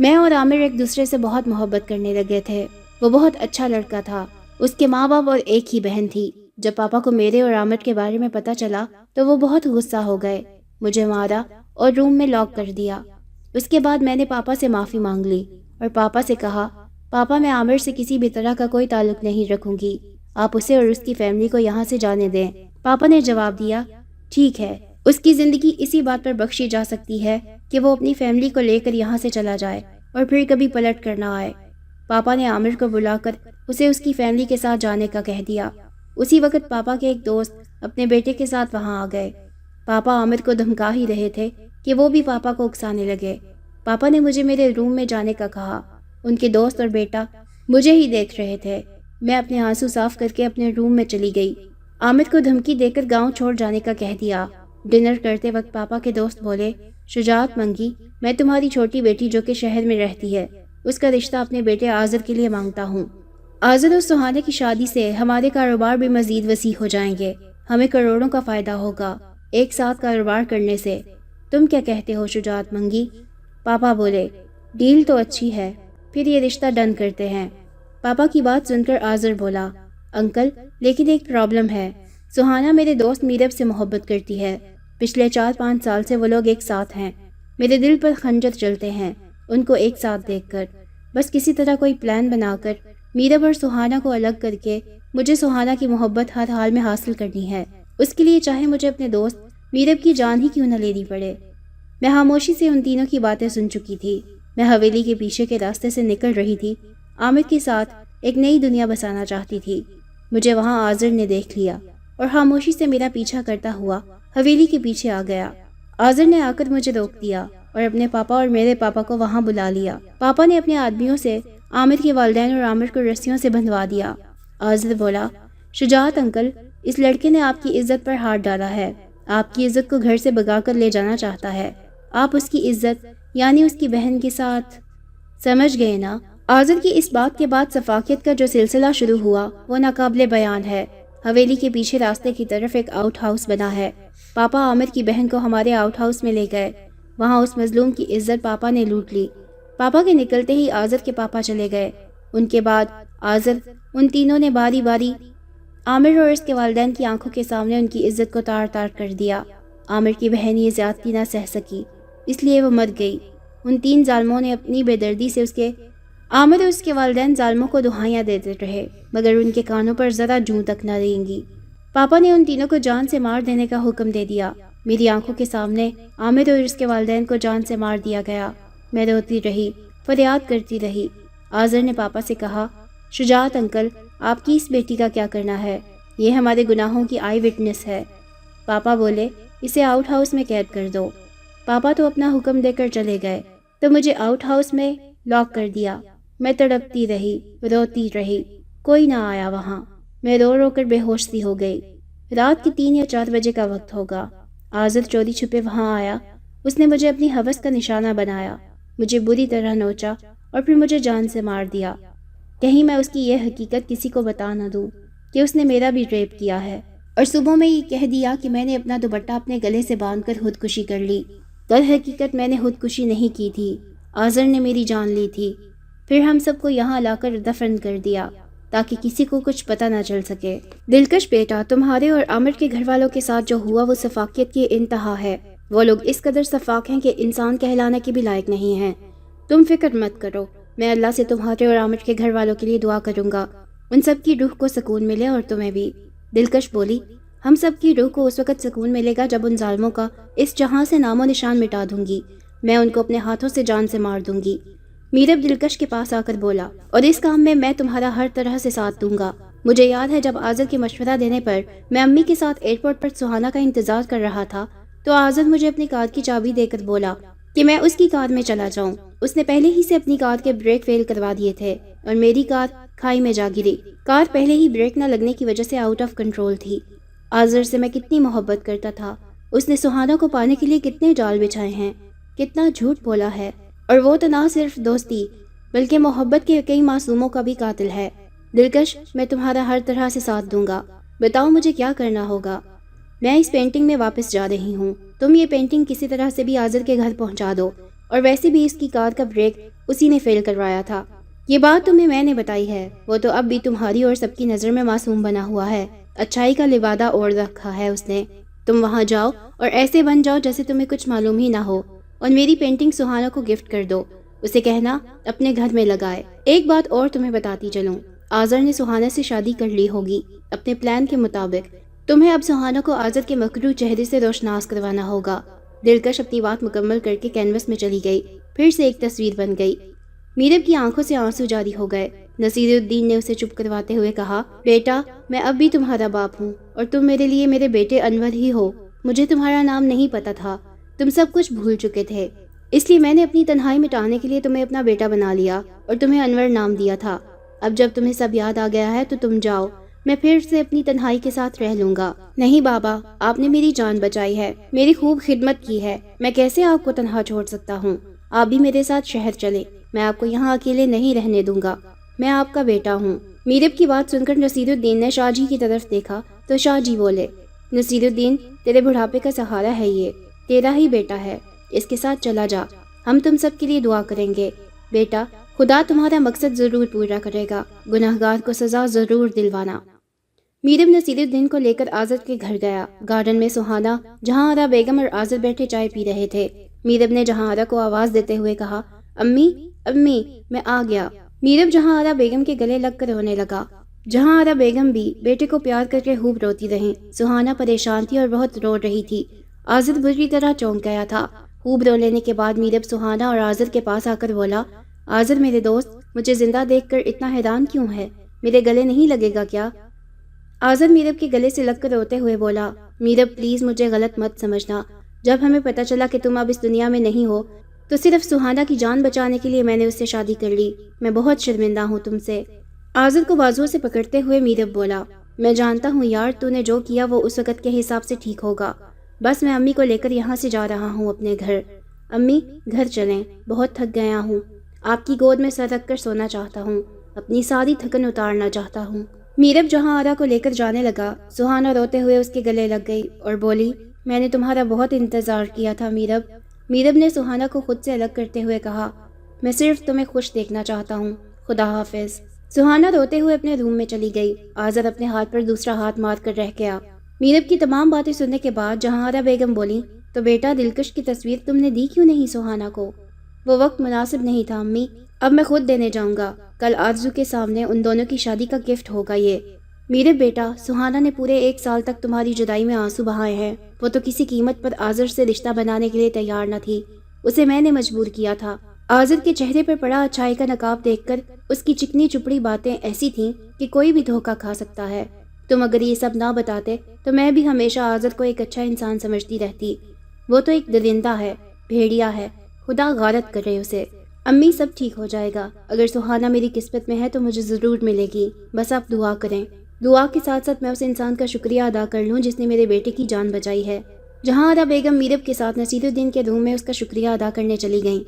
میں اور عامر ایک دوسرے سے بہت محبت کرنے لگے تھے۔ وہ بہت اچھا لڑکا تھا۔ اس کے ماں باپ اور ایک ہی بہن تھی۔ جب پاپا کو میرے اور عامر کے بارے میں پتہ چلا تو وہ بہت غصہ ہو گئے، مجھے مارا اور روم میں لاک کر دیا۔ اس کے بعد میں نے پاپا سے معافی مانگ لی اور پاپا سے کہا، پاپا میں عامر سے کسی بھی طرح کا کوئی تعلق نہیں رکھوں گی، آپ اسے اور اس کی فیملی کو یہاں سے جانے دیں۔ پاپا نے جواب دیا، ٹھیک ہے، اس کی زندگی اسی بات پر بخشی جا سکتی ہے کہ وہ اپنی فیملی کو لے کر یہاں سے چلا جائے اور پھر کبھی پلٹ کر نہ آئے۔ پاپا نے عامر کو بلا کر اسے اس کی فیملی کے ساتھ جانے کا کہہ دیا۔ اسی وقت پاپا کے ایک دوست اپنے بیٹے کے ساتھ وہاں آ گئے۔ پاپا عامر کو دھمکا ہی رہے تھے کہ وہ بھی پاپا کو اکسانے لگے۔ پاپا نے مجھے میرے روم میں جانے کا کہا۔ ان کے دوست اور بیٹا مجھے ہی دیکھ رہے تھے۔ میں اپنے آنسو صاف کر کے اپنے روم میں چلی گئی۔ عامر کو دھمکی دے کر گاؤں چھوڑ جانے کا کہہ دیا۔ ڈنر کرتے وقت پاپا کے دوست بولے، شجاعت منگی، میں تمہاری چھوٹی بیٹی جو کہ شہر میں رہتی ہے، اس کا رشتہ اپنے بیٹے آذر کے لیے مانگتا ہوں۔ آذر اور سہانے کی شادی سے ہمارے کاروبار بھی مزید وسیع ہو جائیں گے، ہمیں کروڑوں کا فائدہ ہوگا ایک ساتھ کاروبار کرنے سے۔ تم کیا کہتے ہو شجاعت منگی؟ پاپا بولے، ڈیل تو اچھی ہے، پھر یہ رشتہ ڈن کرتے ہیں۔ پاپا کی بات سن کر آذر بولا، انکل لیکن ایک پرابلم ہے، سہانا میرے دوست میرب سے محبت کرتی ہے، پچھلے 4-5 سال سے وہ لوگ ایک ساتھ ہیں، میرے دل پر خنجر چلتے ہیں ان کو ایک ساتھ دیکھ کر۔ بس کسی طرح کوئی پلان بنا کر میرب اور سہانا کو الگ کر کے مجھے سہانا کی محبت ہر حال میں حاصل کرنی ہے، اس کے لیے چاہے مجھے اپنے دوست میرب کی جان ہی کیوں نہ لینی پڑے۔ میں خاموشی سے ان تینوں کی باتیں سن چکی تھی۔ میں حویلی کے پیچھے کے راستے سے نکل رہی تھی، عامر کے ساتھ ایک نئی دنیا بسانا چاہتی تھی۔ مجھے وہاں آذر نے دیکھ لیا اور خاموشی سے میرا پیچھا کرتا ہوا حویلی کے پیچھے آ گیا۔ آذر نے آ کر مجھے روک دیا اور اپنے پاپا اور میرے پاپا کو وہاں بلا لیا۔ پاپا نے اپنے آدمیوں سے عامر کے والدین اور عامر کو رسیوں سے بندھوا دیا۔ آذر بولا، شجاعت انکل، اس لڑکے نے آپ کی عزت پر ہاتھ ڈالا ہے، آپ کی عزت کو گھر سے بگا کر لے جانا چاہتا ہے، آپ اس کی عزت یعنی اس کی بہن کے ساتھ، سمجھ گئے نا؟ آذر کی اس بات کے بعد صفاقیت کا جو سلسلہ شروع ہوا وہ ناقابل بیان ہے۔ حویلی کے پیچھے راستے کی طرف ایک آؤٹ ہاؤس بنا ہے۔ پاپا عامر کی بہن کو ہمارے آؤٹ ہاؤس میں لے گئے۔ وہاں اس مظلوم کی عزت پاپا نے لوٹ لی۔ پاپا کے نکلتے ہی آذر کے پاپا چلے گئے۔ ان کے بعد آذر ان تینوں نے باری باری عامر اور اس کے والدین کی آنکھوں کے سامنے ان کی عزت کو تار تار کر دیا۔ عامر کی بہن یہ زیادتی نہ سہ سکی، اس لیے وہ مر گئی۔ ان 3 ظالموں نے اپنی بے دردی سے عامر اور اس کے والدین ظالموں کو دہائیاں دیتے رہے، مگر ان کے کانوں پر ذرا جوں تک نہ رینگی۔ پاپا نے ان تینوں کو جان سے مار دینے کا حکم دے دیا۔ میری آنکھوں کے سامنے عامر اور اس کے والدین کو جان سے مار دیا گیا۔ میں روتی رہی، فریاد کرتی رہی۔ آذر نے پاپا سے کہا، شجاعت انکل، آپ کی اس بیٹی کا کیا کرنا ہے؟ یہ ہمارے گناہوں کی آئی وٹنس ہے۔ پاپا بولے، اسے آؤٹ ہاؤس میں قید کر دو۔ پاپا تو اپنا حکم دے کر چلے گئے تو مجھے آؤٹ ہاؤس میں لاک کر دیا۔ میں تڑپتی رہی، روتی رہی، کوئی نہ آیا وہاں۔ میں رو رو کر بے ہوش سی ہو گئی۔ رات کے 3 یا 4 بجے کا وقت ہوگا۔ آذر چوری چھپے وہاں آیا۔ اس نے مجھے اپنی ہوس کا نشانہ بنایا، مجھے بری طرح نوچا اور پھر مجھے جان سے مار دیا۔ کہیں میں اس کی یہ حقیقت کسی کو بتا نہ دوں کہ اس نے میرا بھی ریپ کیا ہے، اور صبح میں یہ کہہ دیا کہ میں نے اپنا دوپٹہ اپنے گلے سے باندھ کر خودکشی کر لی۔ در حقیقت میں نے خودکشی نہیں کی تھی، آذر نے میری جان لی تھی۔ پھر ہم سب کو یہاں لا کر دفن کر دیا تاکہ کسی کو کچھ پتہ نہ چل سکے۔ دلکش بیٹا، تمہارے اور عامر کے گھر والوں کے ساتھ جو ہوا وہ صفاقیت کی انتہا ہے۔ وہ لوگ اس قدر صفاق ہیں کہ انسان کہلانے کے بھی لائق نہیں ہیں۔ تم فکر مت کرو، میں اللہ سے تمہارے اور عامر کے گھر والوں کے لیے دعا کروں گا، ان سب کی روح کو سکون ملے اور تمہیں بھی۔ دلکش بولی، ہم سب کی روح کو اس وقت سکون ملے گا جب ان ظالموں کا اس جہاں سے نام و نشان مٹا دوں گی، میں ان کو اپنے ہاتھوں سے جان سے مار دوں گی۔ میرب دلکش کے پاس آ کر بولا، اور اس کام میں تمہارا ہر طرح سے ساتھ دوں گا۔ مجھے یاد ہے جب آذر کے مشورہ دینے پر میں امی کے ساتھ ایئرپورٹ پر سہانا کا انتظار کر رہا تھا تو آذر مجھے اپنی کار کی چابی دے کر بولا کہ میں اس کی کار میں چلا جاؤں۔ اس نے پہلے ہی سے اپنی کار کے بریک فیل کروا دیے تھے اور میری کار کھائی میں جا گری۔ کار پہلے ہی بریک نہ لگنے کی وجہ سے آؤٹ آف کنٹرول تھی۔ آذر سے میں کتنی محبت کرتا تھا، اس نے سہانا کو پانے کے لیے کتنے جال بچھائے ہیں، کتنا جھوٹ بولا ہے، اور وہ تو نہ صرف دوستی بلکہ محبت کے کئی معصوموں کا بھی قاتل ہے۔ دلکش، میں تمہارا ہر طرح سے ساتھ دوں گا، بتاؤ مجھے کیا کرنا ہوگا؟ میں اس پینٹنگ میں واپس جا رہی ہوں، تم یہ پینٹنگ کسی طرح سے بھی آذر کے گھر پہنچا دو، اور ویسے بھی اس کی کار کا بریک اسی نے فیل کروایا تھا۔ یہ بات تمہیں میں نے بتائی ہے، وہ تو اب بھی تمہاری اور سب کی نظر میں معصوم بنا ہوا ہے، اچھائی کا لبادہ اوڑھ رکھا ہے اس نے۔ تم وہاں جاؤ اور ایسے بن جاؤ جیسے تمہیں کچھ معلوم ہی نہ ہو، اور میری پینٹنگ سہانا کو گفٹ کر دو، اسے کہنا اپنے گھر میں لگائے۔ ایک بات اور تمہیں بتاتی چلوں، آذر نے سہانا سے شادی کر لی ہوگی اپنے پلان کے مطابق۔ تمہیں اب سہانا کو آذر کے مکروہ چہرے سے روشناس کروانا ہوگا۔ دلکش اپنی بات مکمل کر کے کینوس میں چلی گئی، پھر سے ایک تصویر بن گئی۔ میرب کی آنکھوں سے آنسو جاری ہو گئے۔ نصیر الدین نے اسے چپ کرواتے ہوئے کہا، بیٹا میں اب بھی تمہارا باپ ہوں اور تم میرے لیے میرے بیٹے انور ہی ہو۔ مجھے تمہارا نام نہیں پتا تھا، تم سب کچھ بھول چکے تھے، اس لیے میں نے اپنی تنہائی مٹانے کے لیے تمہیں اپنا بیٹا بنا لیا اور تمہیں انور نام دیا تھا۔ اب جب تمہیں سب یاد آ گیا ہے تو تم جاؤ، میں پھر سے اپنی تنہائی کے ساتھ رہ لوں گا۔ نہیں بابا، آپ نے میری جان بچائی ہے، میری خوب خدمت کی ہے، میں کیسے آپ کو تنہا چھوڑ سکتا ہوں؟ آپ بھی میرے ساتھ شہر چلے، میں آپ کو یہاں اکیلے نہیں رہنے دوں گا، میں آپ کا بیٹا ہوں۔ میرب کی بات سن کر نصیر الدین نے شاہ جی کی طرف دیکھا تو شاہ جی بولے، نصیر الدین تیرے بڑھاپے کا سہارا ہے، یہ تیرا ہی بیٹا ہے، اس کے ساتھ چلا جا، ہم تم سب کے لیے دعا کریں گے۔ بیٹا خدا تمہارا مقصد ضرور پورا کرے گا، گناہگار کو سزا ضرور دلوانا۔ میرب نصیر الدین کو لے کر آذر کے گھر گیا۔ گارڈن میں سہانا، جہاں آرا بیگم اور آذر بیٹھے چائے پی رہے تھے۔ میرب نے جہاں آرا کو آواز دیتے ہوئے کہا، امی امی میں آ گیا۔ میرب جہاں آرا بیگم کے گلے لگ کر رونے لگا۔ جہاں آرا بیگم بھی بیٹے کو پیار کر کے خوب روتی رہیں۔ سہانا پریشان تھی اور بہت رو رہی تھی۔ آذر بری طرح چونک گیا تھا۔ خوب رو لینے کے بعد میرب سہانا اور آذر کے پاس آ کر بولا، آذر میرے دوست، مجھے زندہ دیکھ کر اتنا حیران کیوں ہے؟ میرے گلے نہیں لگے گا کیا؟ آذر میرب کے گلے سے لگ کر روتے ہوئے بولا، میرب پلیز مجھے غلط مت سمجھنا، جب ہمیں پتہ چلا کہ تم اب اس دنیا میں نہیں ہو تو صرف سہانا کی جان بچانے کے لیے میں نے اس سے شادی کر لی، میں بہت شرمندہ ہوں تم سے۔ آذر کو بازو سے پکڑتے ہوئے میرب بولا، میں جانتا ہوں یار، تو نے جو کیا وہ اس وقت کے حساب سے ٹھیک ہوگا، بس میں امی کو لے کر یہاں سے جا رہا ہوں اپنے گھر۔ امی گھر چلیں، بہت تھک گیا ہوں، آپ کی گود میں سر رکھ کر سونا چاہتا ہوں، اپنی ساری تھکن اتارنا چاہتا ہوں۔ میرب جہاں آرا کو لے کر جانے لگا، سہانا روتے ہوئے اس کے گلے لگ گئی اور بولی، میں نے تمہارا بہت انتظار کیا تھا میرب۔ میرب نے سہانا کو خود سے الگ کرتے ہوئے کہا، میں صرف تمہیں خوش دیکھنا چاہتا ہوں، خدا حافظ۔ سہانا روتے ہوئے اپنے روم میں چلی گئی۔ آذر اپنے ہاتھ پر دوسرا ہاتھ مار کر رہ گیا۔ میرب کی تمام باتیں سننے کے بعد جہاں آرا بیگم بولی، تو بیٹا دلکش کی تصویر تم نے دی کیوں نہیں سہانا کو؟ وہ وقت مناسب نہیں تھا امی، اب میں خود دینے جاؤں گا، کل آرزو کے سامنے ان دونوں کی شادی کا گفٹ ہوگا یہ۔ میرے بیٹا، سہانا نے پورے 1 سال تک تمہاری جدائی میں آنسو بہائے ہیں، وہ تو کسی قیمت پر آذر سے رشتہ بنانے کے لیے تیار نہ تھی، اسے میں نے مجبور کیا تھا۔ آذر کے چہرے پر پڑا اچھائی کا نقاب دیکھ کر اس کی چکنی چپڑی باتیں ایسی تھیں کہ کوئی بھی دھوکہ کھا سکتا ہے۔ تم اگر یہ سب نہ بتاتے تو میں بھی ہمیشہ آذر کو ایک اچھا انسان سمجھتی رہتی، وہ تو ایک درندہ ہے، بھیڑیا ہے، خدا غارت کرے اسے۔ امی سب ٹھیک ہو جائے گا، اگر سہانا میری قسمت میں ہے تو مجھے ضرور ملے گی، بس آپ دعا کریں۔ دعا کے ساتھ ساتھ میں اس انسان کا شکریہ ادا کر لوں جس نے میرے بیٹے کی جان بچائی ہے۔ جہاں آرا بیگم میرب کے ساتھ نصیر الدین کے روم میں اس کا شکریہ ادا کرنے چلی گئیں۔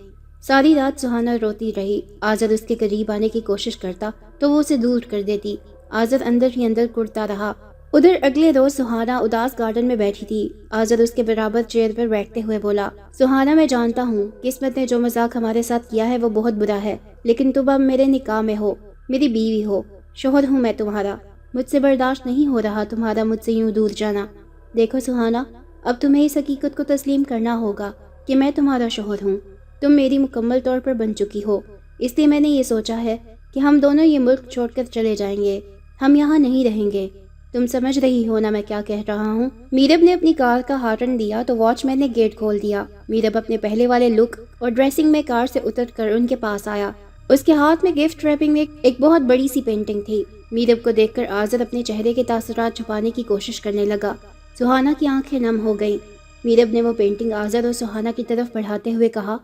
ساری رات سہانا روتی رہی۔ آذر اس کے قریب آنے کی کوشش کرتا تو وہ اسے دور کر دیتی۔ آذر اندر ہی اندر کرتا رہا۔ ادھر اگلے روز سہانا اداس گارڈن میں بیٹھی تھی۔ آذر اس کے برابر چیئر پر بیٹھتے ہوئے بولا، سہانا میں جانتا ہوں قسمت نے جو مذاق ہمارے ساتھ کیا ہے وہ بہت برا ہے، لیکن تم اب میرے نکاح میں ہو، میری بیوی ہو، شوہر ہوں میں تمہارا، مجھ سے برداشت نہیں ہو رہا تمہارا مجھ سے یوں دور جانا۔ دیکھو سہانا، اب تمہیں اس حقیقت کو تسلیم کرنا ہوگا کہ میں تمہارا شوہر ہوں، تم میری مکمل طور پر بن چکی ہو، اس لیے میں نے یہ سوچا ہے کہ ہم دونوں یہ ملک چھوڑ کر چلے جائیں گے، ہم یہاں نہیں رہیں گے۔ تم سمجھ رہی ہو نا میں کیا کہہ رہا ہوں؟ میرب نے اپنی کار کا ہارن دیا تو واچ مین نے گیٹ کھول دیا۔ میرب اپنے پہلے والے لک اور ڈریسنگ میں کار سے اتر کر ان کے پاس آیا۔ اس کے ہاتھ میں گفٹ ریپنگ میں ایک بہت بڑی سی پینٹنگ تھی۔ میرب کو دیکھ کر آذر اپنے چہرے کے تاثرات چھپانے کی کوشش کرنے لگا۔ سہانا کی آنکھیں نم ہو گئیں۔ میرب نے وہ پینٹنگ آذر اور سہانا کی طرف بڑھاتے ہوئے کہا،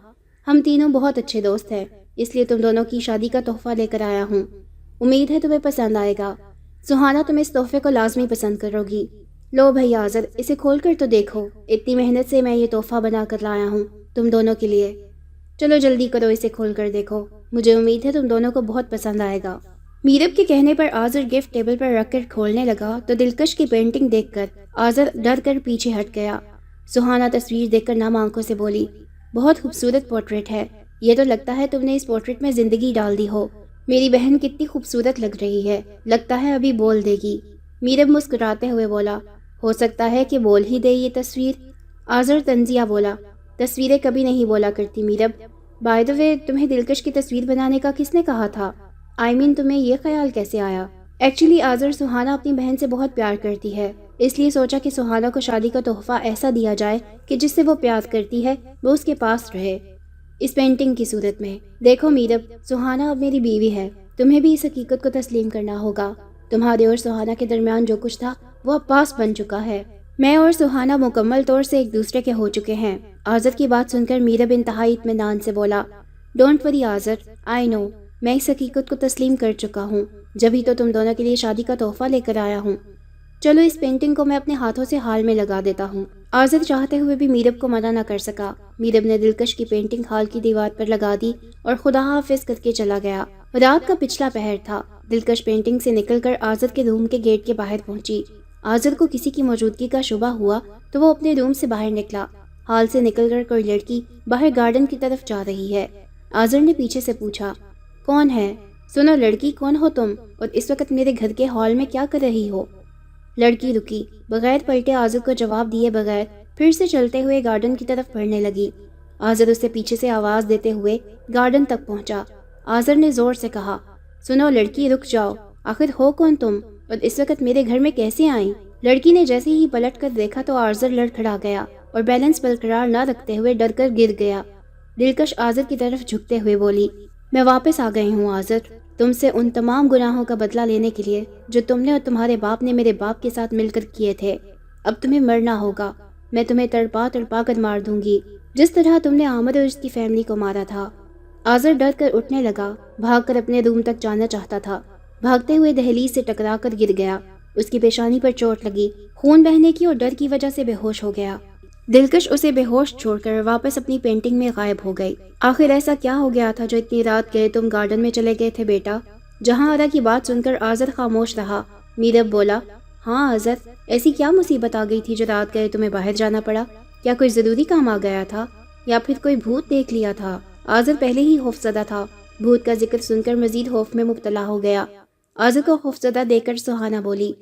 ہم تینوں بہت اچھے دوست ہیں، اس لیے تم دونوں کی شادی کا تحفہ لے کر آیا ہوں، امید ہے تمہیں پسند آئے گا۔ سہانا تم اس تحفے کو لازمی پسند کرو گی۔ لو بھائی آذر، اسے کھول کر تو دیکھو، اتنی محنت سے میں یہ تحفہ بنا کر لایا ہوں تم دونوں کے لیے، چلو جلدی کرو اسے کھول کر دیکھو، مجھے امید ہے تم دونوں کو بہت پسند آئے گا۔ میرب کے کہنے پر آذر گفٹ ٹیبل پر رکھ کر کھولنے لگا تو دلکش کی پینٹنگ دیکھ کر آذر ڈر کر پیچھے ہٹ گیا۔ سہانا تصویر دیکھ کر نم آنکھوں سے بولی، بہت خوبصورت پورٹریٹ ہے، یہ تو لگتا ہے تم نے اس پورٹریٹ میں زندگی ڈال دی ہو۔ میری بہن کتنی خوبصورت لگ رہی ہے، لگتا ہے ابھی بول دے گی۔ میرب مسکراتے ہوئے بولا، ہو سکتا ہے کہ بول ہی دے یہ تصویر۔ آذر طنزیہ بولا، تصویریں کبھی نہیں بولا کرتی میرب۔ بائی دا وے، تمہیں دلکش کی تصویر بنانے کا کس نے کہا تھا؟ تمہیں یہ خیال کیسے آیا؟ ایکچولی آذر سہانا اپنی بہن سے بہت پیار کرتی ہے، اس لیے سوچا کہ سہانا کو شادی کا تحفہ ایسا دیا جائے کہ جس سے وہ پیار کرتی ہے وہ اس کے پاس رہے، اس پینٹنگ کی صورت میں۔ دیکھو میرب، سہانا اب میری بیوی ہے، تمہیں بھی اس حقیقت کو تسلیم کرنا ہوگا۔ تمہارے اور سہانا کے درمیان جو کچھ تھا وہ اب پاس بن چکا ہے۔ میں اور سہانا مکمل طور سے ایک دوسرے کے ہو چکے ہیں۔ آذر کی بات سن کر میرب انتہائی اطمینان سے بولا، ڈونٹ وری آذر، آئی نو، میں اس حقیقت کو تسلیم کر چکا ہوں، جبھی تو تم دونوں کے لیے شادی کا تحفہ لے کر آیا ہوں۔ چلو اس پینٹنگ کو میں اپنے ہاتھوں سے ہال میں لگا دیتا ہوں۔ آذر چاہتے ہوئے بھی میرب کو منع نہ کر سکا۔ میرب نے دلکش کی پینٹنگ ہال کی دیوار پر لگا دی اور خدا حافظ کر کے چلا گیا۔ رات کا پچھلا پہر تھا۔ دلکش پینٹنگ سے نکل کر آذر کے روم کے گیٹ کے باہر پہنچی۔ آذر کو کسی کی موجودگی کا شبہ ہوا تو وہ اپنے روم سے باہر نکلا۔ ہال سے نکل کر کوئی لڑکی باہر گارڈن کی طرف جا رہی ہے۔ آذر نے پیچھے سے پوچھا، کون ہے؟ سنو لڑکی، کون ہو تم اور اس وقت میرے گھر کے ہال میں کیا کر رہی ہو؟ لڑکی رکی، بغیر پلٹے آذر کو جواب دیے بغیر پھر سے چلتے ہوئے گارڈن کی طرف بڑھنے لگی۔ آذر اسے پیچھے سے آواز دیتے ہوئے گارڈن تک پہنچا۔ آذر نے زور سے کہا، سنو لڑکی، رک جاؤ، آخر ہو کون تم اور اس وقت میرے گھر میں کیسے آئیں؟ لڑکی نے جیسے ہی پلٹ کر دیکھا تو آذر لڑکھڑا گیا اور بیلنس برقرار نہ رکھتے ہوئے ڈر کر گر گیا۔ دلکش آذر کی طرف جھکتے ہوئے بولی، میں واپس آ گئی ہوں آذر، تم سے ان تمام گناہوں کا بدلہ لینے کے لیے جو تم نے اور تمہارے باپ نے میرے باپ کے ساتھ مل کر کیے تھے۔ اب تمہیں مرنا ہوگا، میں تمہیں تڑپا تڑپا کر مار دوں گی، جس طرح تم نے عامر اور اس کی فیملی کو مارا تھا۔ آذر ڈر کر اٹھنے لگا، بھاگ کر اپنے روم تک جانا چاہتا تھا۔ بھاگتے ہوئے دہلیز سے ٹکرا کر گر گیا، اس کی پیشانی پر چوٹ لگی، خون بہنے کی اور ڈر کی وجہ سے بے ہوش ہو گیا۔ دلکش اسے بے ہوش چھوڑ کر واپس اپنی پینٹنگ میں غائب ہو گئی۔ آخر ایسا کیا ہو گیا تھا جو اتنی رات گئے تم گارڈن میں چلے گئے تھے بیٹا؟ جہاں آرا کی بات سن کر آذر خاموش رہا۔ میرب بولا، ہاں آذر، ایسی کیا مصیبت آ گئی تھی جو رات گئے تمہیں باہر جانا پڑا؟ کیا کوئی ضروری کام آ گیا تھا یا پھر کوئی بھوت دیکھ لیا تھا؟ آذر پہلے ہی خوفزدہ تھا، بھوت کا ذکر سن کر مزید خوف میں مبتلا ہو گیا۔ آذر کو خوفزدہ دیکھ کر سہانا بولی،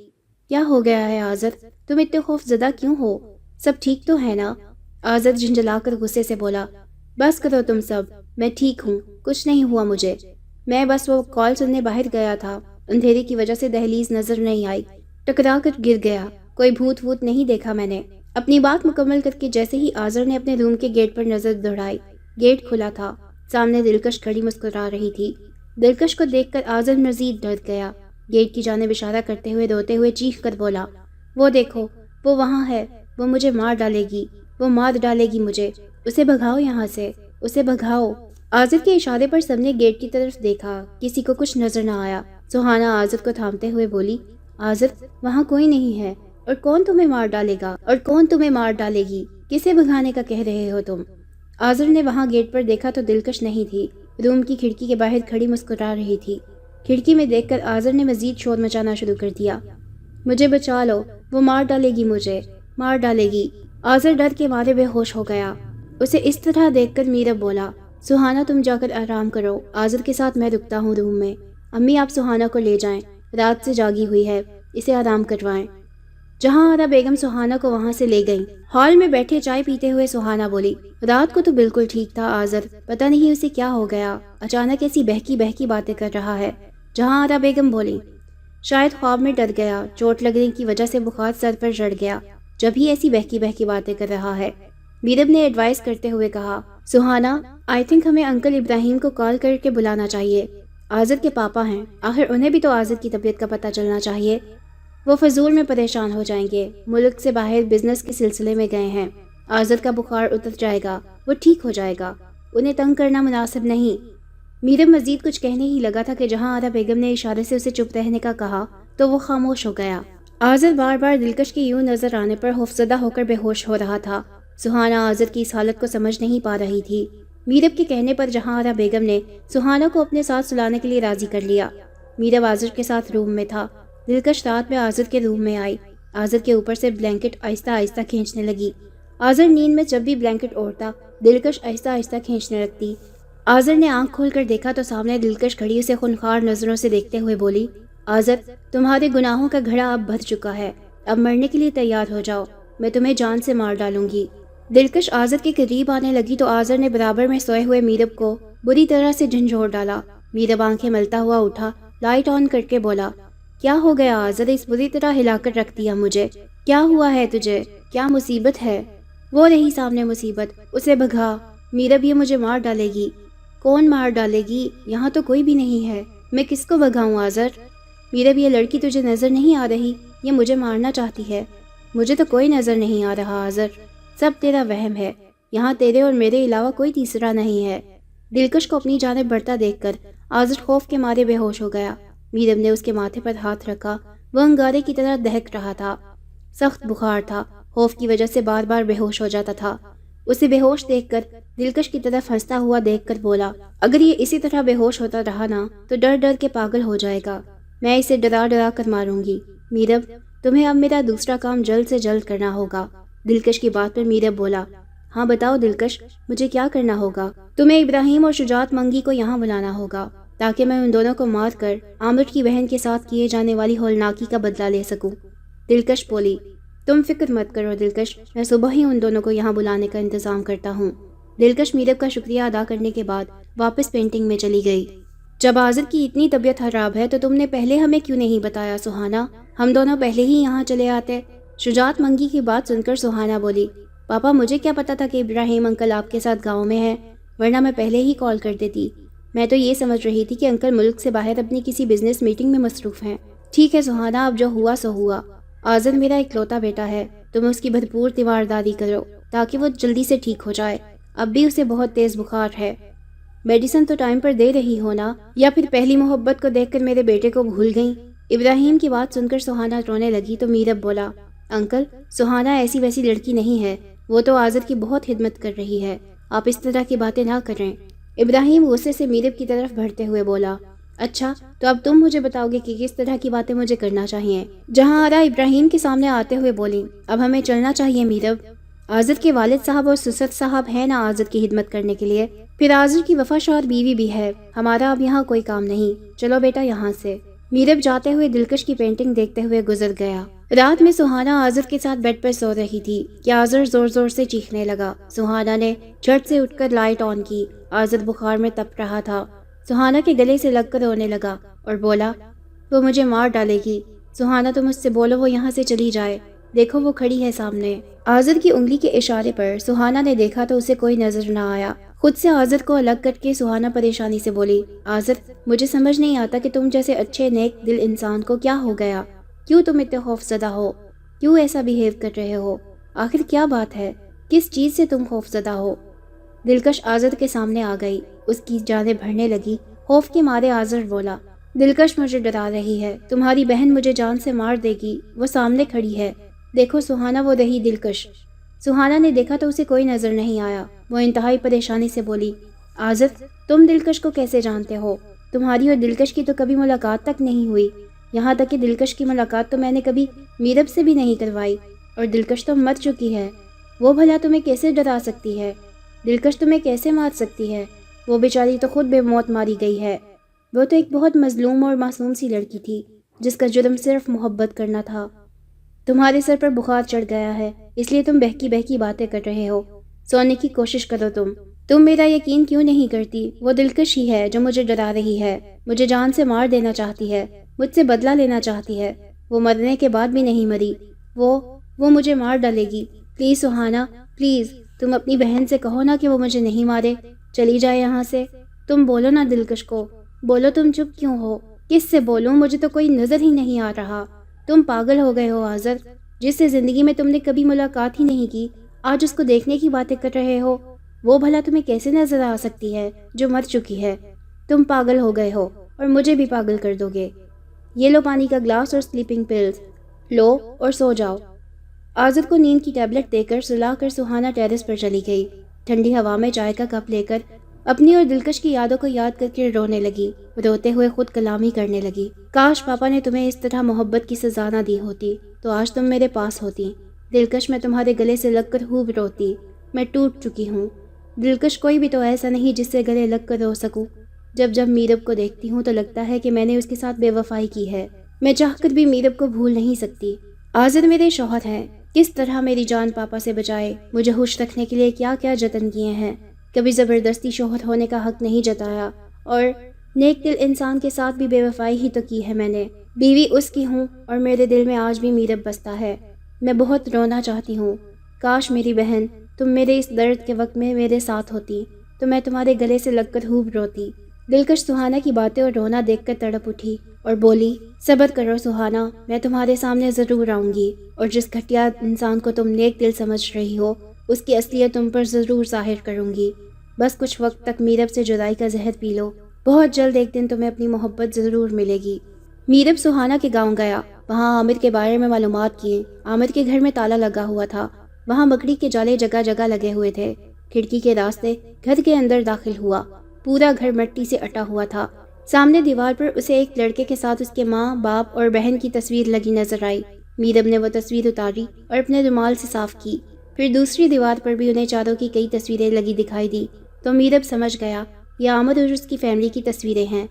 کیا ہو گیا ہے آذر، تم اتنے خوفزدہ کیوں ہو؟ سب ٹھیک تو ہے نا؟ آذر جھنجھلا کر غصے سے بولا، بس کرو تم سب، میں ٹھیک ہوں، کچھ نہیں ہوا مجھے، میں بس وہ کال سننے باہر گیا تھا، اندھیرے کی وجہ سے دہلیز نظر نہیں آئی، ٹکرا کر گر گیا، کوئی بھوت ووت نہیں دیکھا میں نے۔ اپنی بات مکمل کر کے جیسے ہی آذر نے اپنے روم کے گیٹ پر نظر دوڑائی، گیٹ کھلا تھا، سامنے دلکش کھڑی مسکرا رہی تھی۔ دلکش کو دیکھ کر آذر مزید ڈر گیا، گیٹ کی جانب اشارہ کرتے ہوئے روتے ہوئے چیخ کر بولا، وہ دیکھو، وہ وہاں ہے، وہ مجھے مار ڈالے گی، وہ مار ڈالے گی مجھے، اسے بھگاؤ یہاں سے، اسے بھگاؤ۔ آذر کے اشارے پر سب نے گیٹ کی طرف دیکھا، کسی کو کچھ نظر نہ آیا۔ سہانا آذر کو تھامتے ہوئے بولی، آذر، وہاں کوئی نہیں ہے، اور کون تمہیں مار ڈالے گا اور کون تمہیں مار ڈالے گی؟ کسے بھگانے کا کہہ رہے ہو تم؟ آذر نے وہاں گیٹ پر دیکھا تو دلکش نہیں تھی، روم کی کھڑکی کے باہر کھڑی مسکرا رہی تھی۔ کھڑکی میں دیکھ کر آذر نے مزید شور مچانا شروع کر دیا، مجھے بچا لو، وہ مار ڈالے گی مجھے، مار ڈالے گی۔ آذر ڈر کے مارے بے ہوش ہو گیا۔ اسے اس طرح دیکھ کر میرب بولا، سہانا تم جا کر آرام کرو، آذر کے ساتھ میں رکتا ہوں روم میں۔ امی آپ سہانا کو لے جائیں، رات سے جاگی ہوئی ہے، اسے آرام کروائیں۔ جہاں آرا بیگم سہانا کو وہاں سے لے گئیں۔ ہال میں بیٹھے چائے پیتے ہوئے سہانا بولی، رات کو تو بالکل ٹھیک تھا آذر، پتہ نہیں اسے کیا ہو گیا، اچانک ایسی بہکی بہکی باتیں کر رہا ہے۔ جہاں آرا بیگم بولی، شاید خواب میں ڈر گیا، چوٹ لگنے کی وجہ سے بخار سر پر چڑھ گیا، جب ہی ایسی بہکی بہکی باتیں کر رہا ہے۔ میرب نے ایڈوائز کرتے ہوئے کہا، سہانا، آئی تھنک ہمیں انکل ابراہیم کو کال کر کے بلانا چاہیے، آذر کے پاپا ہیں، آخر انہیں بھی تو آذر کی طبیعت کا پتہ چلنا چاہیے، وہ فضول میں پریشان ہو جائیں گے، ملک سے باہر بزنس کے سلسلے میں گئے ہیں، آذر کا بخار اتر جائے گا، وہ ٹھیک ہو جائے گا، انہیں تنگ کرنا مناسب نہیں۔ میرب مزید کچھ کہنے ہی لگا تھا کہ جہاں آرا بیگم نے اشارے سے اسے چپ رہنے کا کہا تو وہ خاموش ہو گیا۔ آذر بار بار دلکش کے یوں نظر آنے پر خوفزدہ ہو کر بے ہوش ہو رہا تھا۔ سہانا آذر کی اس حالت کو سمجھ نہیں پا رہی تھی۔ میرب کے کہنے پر جہاں آرا بیگم نے سہانا کو اپنے ساتھ سلانے کے لیے راضی کر لیا۔ میرب آذر کے ساتھ روم میں تھا۔ دلکش رات میں آذر کے روم میں آئی، آذر کے اوپر سے بلینکٹ آہستہ آہستہ کھینچنے لگی۔ آذر نیند میں جب بھی بلینکٹ اوڑھتا دلکش آہستہ آہستہ کھینچنے لگتی۔ آذر نے آنکھ کھول کر دیکھا تو سامنے دلکش کھڑی اسے خونخوار نظروں سے دیکھتے ہوئے بولی، آذر تمہارے گناہوں کا گھڑا اب بھر چکا ہے، اب مرنے کے لیے تیار ہو جاؤ، میں تمہیں جان سے مار ڈالوں گی۔ دلکش آذر کے قریب آنے لگی تو آذر نے برابر میں سوئے ہوئے میرب کو بری طرح سے جھنجھوڑ ڈالا۔ میرب آنکھیں ملتا ہوا اٹھا، لائٹ آن کر کے بولا، کیا ہو گیا آذر، اس بری طرح ہلا کر رکھ دیا مجھے، کیا ہوا ہے تجھے، کیا مصیبت ہے؟ وہ رہی سامنے مصیبت، اسے بھگا، میرب یہ مجھے مار ڈالے گی۔ کون مار ڈالے گی؟ یہاں تو کوئی بھی نہیں ہے، میں کس کو بھگاؤں آذر؟ میرب یہ لڑکی تجھے نظر نہیں آ رہی؟ یہ مجھے مارنا چاہتی ہے۔ مجھے تو کوئی نظر نہیں آ رہا آذر، سب تیرا وہم ہے، یہاں تیرے اور میرے علاوہ کوئی تیسرا نہیں ہے۔ دلکش کو اپنی جانب بڑھتا دیکھ کر آذر خوف کے مارے بے ہوش ہو گیا۔ میرب نے اس کے ماتھے پر ہاتھ رکھا، وہ انگارے کی طرح دہک رہا تھا، سخت بخار تھا، خوف کی وجہ سے بار بار بے ہوش ہو جاتا تھا۔ اسے بے ہوش دیکھ کر دلکش کی طرف ہنستا ہوا دیکھ کر بولا، اگر یہ اسی طرح بے ہوش ہوتا رہا نا تو ڈر ڈر کے پاگل ہو جائے گا، میں اسے ڈرا ڈرا کر ماروں گی۔ میرب تمہیں اب میرا دوسرا کام جلد سے جلد کرنا ہوگا۔ دلکش کی بات پر میرب بولا، ہاں بتاؤ دلکش، مجھے کیا کرنا ہوگا؟ تمہیں ابراہیم اور شجاعت منگی کو یہاں بلانا ہوگا تاکہ میں ان دونوں کو مار کر عامر کی بہن کے ساتھ کیے جانے والی ہولناکی کا بدلہ لے سکوں۔ دلکش بولی، تم فکر مت کرو دلکش، میں صبح ہی ان دونوں کو یہاں بلانے کا انتظام کرتا ہوں۔ دلکش میرب کا شکریہ ادا کرنے کے بعد واپس پینٹنگ میں چلی گئی۔ جب آذر کی اتنی طبیعت خراب ہے تو تم نے پہلے ہمیں کیوں نہیں بتایا سہانا؟ ہم دونوں پہلے ہی یہاں چلے آتے۔ شجاعت منگی کی بات سن کر سہانا بولی، پاپا مجھے کیا پتا تھا کہ ابراہیم انکل آپ کے ساتھ گاؤں میں ہے، ورنہ میں پہلے ہی کال کر دیتی۔ میں تو یہ سمجھ رہی تھی کہ انکل ملک سے باہر اپنی کسی بزنس میٹنگ میں مصروف ہیں۔ ٹھیک ہے سہانا، اب جو ہوا سو ہوا۔ آذر میرا اکلوتا بیٹا ہے، تم اس کی بھرپور تیوارداری کرو تاکہ وہ جلدی سے ٹھیک ہو جائے۔ اب بھی اسے بہت تیز بخار ہے۔ میڈیسن تو ٹائم پر دے رہی ہو نا، یا پھر پہلی محبت کو دیکھ کر میرے بیٹے کو بھول گئیں؟ ابراہیم کی بات سن کر سہانا رونے لگی تو میرب بولا، انکل سہانا ایسی ویسی لڑکی نہیں ہے، وہ تو آذر کی بہت خدمت کر رہی ہے، آپ اس طرح کی باتیں نہ کریں۔ ابراہیم غصے سے میرب کی طرف بڑھتے ہوئے بولا، اچھا تو اب تم مجھے بتاؤ گے کہ کس طرح کی باتیں مجھے کرنا چاہیے؟ جہاں آرا ابراہیم کے سامنے آتے ہوئے بولی، اب ہمیں چلنا چاہیے میرب، آذر کے والد صاحب اور سسر صاحب ہیں نا آذر کی خدمت کرنے کے لیے، پھر آذر کی وفاشور بیوی بھی ہے، ہمارا اب یہاں کوئی کام نہیں، چلو بیٹا یہاں سے۔ میرب جاتے ہوئے دلکش کی پینٹنگ دیکھتے ہوئے گزر گیا۔ رات میں سہانا آذر کے ساتھ بیڈ پر سو رہی تھی کہ آذر زور زور سے چیخنے لگا۔ سہانا نے جھٹ سے اٹھ کر لائٹ آن کی۔ آذر بخار میں تپ رہا تھا، سہانا کے گلے سے لگ کر رونے لگا اور بولا، وہ مجھے مار ڈالے گی، سہانا تم اس سے بولو وہ یہاں سے چلی جائے، دیکھو وہ کھڑی ہے سامنے۔ آذر کی انگلی کے اشارے پر سہانا نے دیکھا تو اسے کوئی نظر نہ آیا۔ خود سے آذر کو الگ کر کے سہانا پریشانی سے بولی، آذر مجھے سمجھ نہیں آتا کہ تم جیسے اچھے نیک دل انسان کو کیا ہو گیا، کیوں تم اتنے خوف زدہ ہو، کیوں ایسا بیہیو کر رہے ہو، آخر کیا بات ہے، کس چیز سے تم خوف زدہ ہو؟ دلکش آذر کے سامنے آ گئی، اس کی جانیں بھرنے لگی، خوف کے مارے آذر بولا، دلکش مجھے ڈرا رہی ہے، تمہاری بہن مجھے جان سے مار دے گی، وہ سامنے کھڑی ہے، دیکھو سہانا وہ رہی دلکش۔ سہانا نے دیکھا تو اسے کوئی نظر نہیں آیا، وہ انتہائی پریشانی سے بولی، آذر تم دلکش کو کیسے جانتے ہو؟ تمہاری اور دلکش کی تو کبھی ملاقات تک نہیں ہوئی، یہاں تک کہ دلکش کی ملاقات تو میں نے کبھی میرب سے بھی نہیں کروائی، اور دلکش تو مر چکی ہے، وہ بھلا تمہیں کیسے ڈرا سکتی ہے؟ دلکش تمہیں کیسے مار سکتی ہے؟ وہ بیچاری تو خود بے موت ماری گئی ہے، وہ تو ایک بہت مظلوم اور معصوم سی لڑکی تھی جس کا جرم صرف محبت کرنا تھا۔ تمہارے سر پر بخار چڑھ گیا ہے، اس لیے تم بہکی بہکی باتیں کر رہے ہو، سونے کی کوشش کرو تم میرا یقین کیوں نہیں کرتی؟ وہ دلکش ہی ہے جو مجھے ڈرا رہی ہے، مجھے جان سے مار دینا چاہتی ہے، مجھ سے بدلہ لینا چاہتی ہے، وہ مرنے کے بعد بھی نہیں مری، وہ مجھے مار ڈالے گی، پلیز سہانا پلیز، تم اپنی بہن سے کہو نا کہ وہ مجھے نہیں مارے، چلی جائے یہاں سے، تم بولو نا دلکش کو، بولو تم چپ کیوں ہو؟ کس سے بولوں؟ مجھے تو کوئی نظر ہی نہیں آ رہا، تم پاگل ہو گئے ہو آذر، جس سے زندگی میں تم نے کبھی ملاقات ہی نہیں کی، آج اس کو دیکھنے کی باتیں کر رہے ہو، وہ بھلا تمہیں کیسے نظر آ سکتی ہے جو مر چکی ہے؟ تم پاگل ہو گئے ہو اور مجھے بھی پاگل کر دو گے۔ یہ لو پانی کا گلاس اور سلیپنگ پلز، لو اور سو جاؤ۔ آذر کو نیند کی ٹیبلٹ دے کر سلا کر سہانا ٹیرس پر چلی گئی، ٹھنڈی ہوا میں چائے کا کپ لے کر اپنی اور دلکش کی یادوں کو یاد کر کے رونے لگی، روتے ہوئے خود کلامی کرنے لگی، کاش پاپا نے تمہیں اس طرح محبت کی سزا نہ دی ہوتی تو آج تم میرے پاس ہوتی، دلکش میں تمہارے گلے سے لگ کر خوب روتی، میں ٹوٹ چکی ہوں۔ دلکش کوئی بھی تو ایسا نہیں جس سے گلے لگ کر رو سکوں۔ جب جب میرب کو دیکھتی ہوں تو لگتا ہے کہ میں نے اس کے ساتھ بے وفائی کی ہے۔ میں چاہ کر بھی میرب کو بھول نہیں سکتی۔ آزر میرے شوہر ہیں، کس طرح میری جان پاپا سے بچائے، مجھے خوش رکھنے کے لیے کیا کیا جتن کیے ہیں۔ کبھی زبردستی شوہر ہونے کا حق نہیں جتایا، اور نیک دل انسان کے ساتھ بھی بے وفائی ہی تو کی ہے میں نے۔ بیوی اس کی ہوں اور میرے دل میں آج بھی میرب بستا ہے۔ میں بہت رونا چاہتی ہوں۔ کاش میری بہن تم میرے اس درد کے وقت میں میرے ساتھ ہوتی تو میں تمہارے گلے سے لگ کر خوب روتی۔ دلکش سہانا کی باتیں اور رونا دیکھ کر تڑپ اٹھی اور بولی، صبر کرو سہانا، میں تمہارے سامنے ضرور آؤں گی، اور جس گھٹیا انسان کو تم نیک دل سمجھ رہی ہو اس کی اصلیت تم پر ضرور ظاہر کروں گی۔ بس کچھ وقت تک میرب سے جدائی کا زہر پی لو، بہت جلد ایک دن تمہیں اپنی محبت ضرور ملے گی۔ میرب سہانا کے گاؤں گیا، وہاں عامر کے بارے میں معلومات کیے۔ عامر کے گھر میں تالا لگا ہوا تھا، وہاں مکڑی کے جالے جگہ جگہ لگے ہوئے تھے۔ کھڑکی کے راستے گھر کے اندر داخل ہوا، پورا گھر مٹی سے اٹا ہوا تھا۔ سامنے دیوار پر اسے ایک لڑکے کے ساتھ اس کے ماں، باپ اور بہن کی تصویر لگی نظر آئی۔ میرب نے وہ تصویر اتاری اور اپنے رومال سے صاف کی۔ پھر دوسری دیوار پر بھی انہیں چاروں کی کئی تصویریں لگی دکھائی دی تو میرب سمجھ گیا یہ عامر اور اس کی فیملی کی تصویریں ہیں۔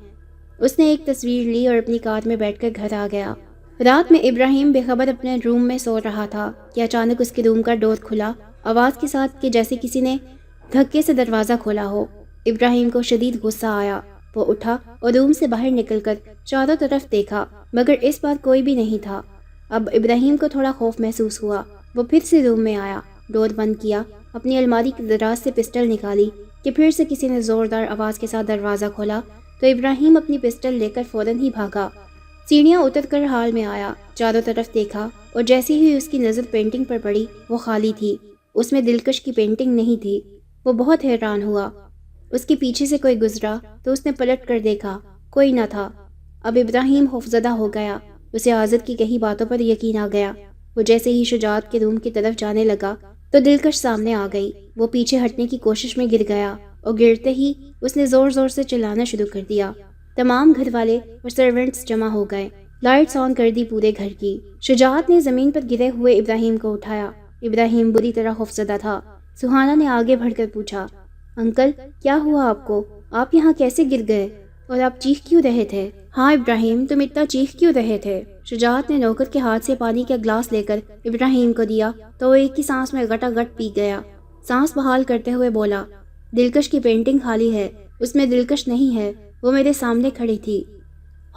اس نے ایک تصویر لی اور اپنی کار میں بیٹھ کر گھر آ گیا۔ رات میں ابراہیم بے خبر اپنے روم میں سو رہا تھا کہ اچانک اس کے روم کا ڈور کھلا، آواز کے ساتھ کہ جیسے کسی نے دھکے سے دروازہ کھولا ہو۔ ابراہیم کو شدید غصہ آیا، وہ اٹھا اور روم سے باہر نکل کر چاروں طرف دیکھا، مگر اس بار کوئی بھی نہیں تھا۔ اب ابراہیم کو تھوڑا خوف محسوس ہوا، وہ پھر سے روم میں آیا، ڈور بند کیا، اپنی الماری کے دراز سے پسٹل نکالی کہ پھر سے کسی نے زوردار آواز کے ساتھ دروازہ کھولا تو ابراہیم اپنی پسٹل لے کر فوراً ہی بھاگا۔ سیڑھیاں اتر کر حال میں آیا، چاروں طرف دیکھا اور جیسے ہی اس کی نظر پینٹنگ پر پڑی وہ خالی تھی، اس میں دلکش کی پینٹنگ نہیں تھی۔ وہ بہت حیران ہوا، اس کے پیچھے سے کوئی گزرا تو اس نے پلٹ کر دیکھا، کوئی نہ تھا۔ اب ابراہیم خوفزدہ ہو گیا، اسے آزر کی کہی باتوں پر یقین آ گیا۔ وہ جیسے ہی شجاعت کے روم کی طرف جانے لگا تو دلکش سامنے آ گئی۔ وہ پیچھے ہٹنے کی کوشش میں گر گیا اور گرتے ہی اس نے زور زور سے چلانا شروع کر دیا۔ تمام گھر والے اور سرونٹس جمع ہو گئے، لائٹس آن کر دی پورے گھر کی۔ شجاعت نے زمین پر گرے ہوئے ابراہیم کو اٹھایا۔ ابراہیم بری طرح خوفزدہ تھا۔ سہانا نے آگے بڑھ کر پوچھا، انکل کیا ہوا آپ کو؟ آپ یہاں کیسے گر گئے؟ اور آپ چیخ کیوں رہے تھے؟ ہاں ابراہیم، تم اتنا چیخ کیوں رہے تھے؟ شجاعت نے نوکر کے ہاتھ سے پانی کا گلاس لے کر ابراہیم کو دیا تو وہ ایک ہی سانس میں گٹا گٹ پی گیا۔ سانس بحال کرتے ہوئے بولا، دلکش کی پینٹنگ خالی ہے، اس میں دلکش نہیں ہے، وہ میرے سامنے کھڑی تھی۔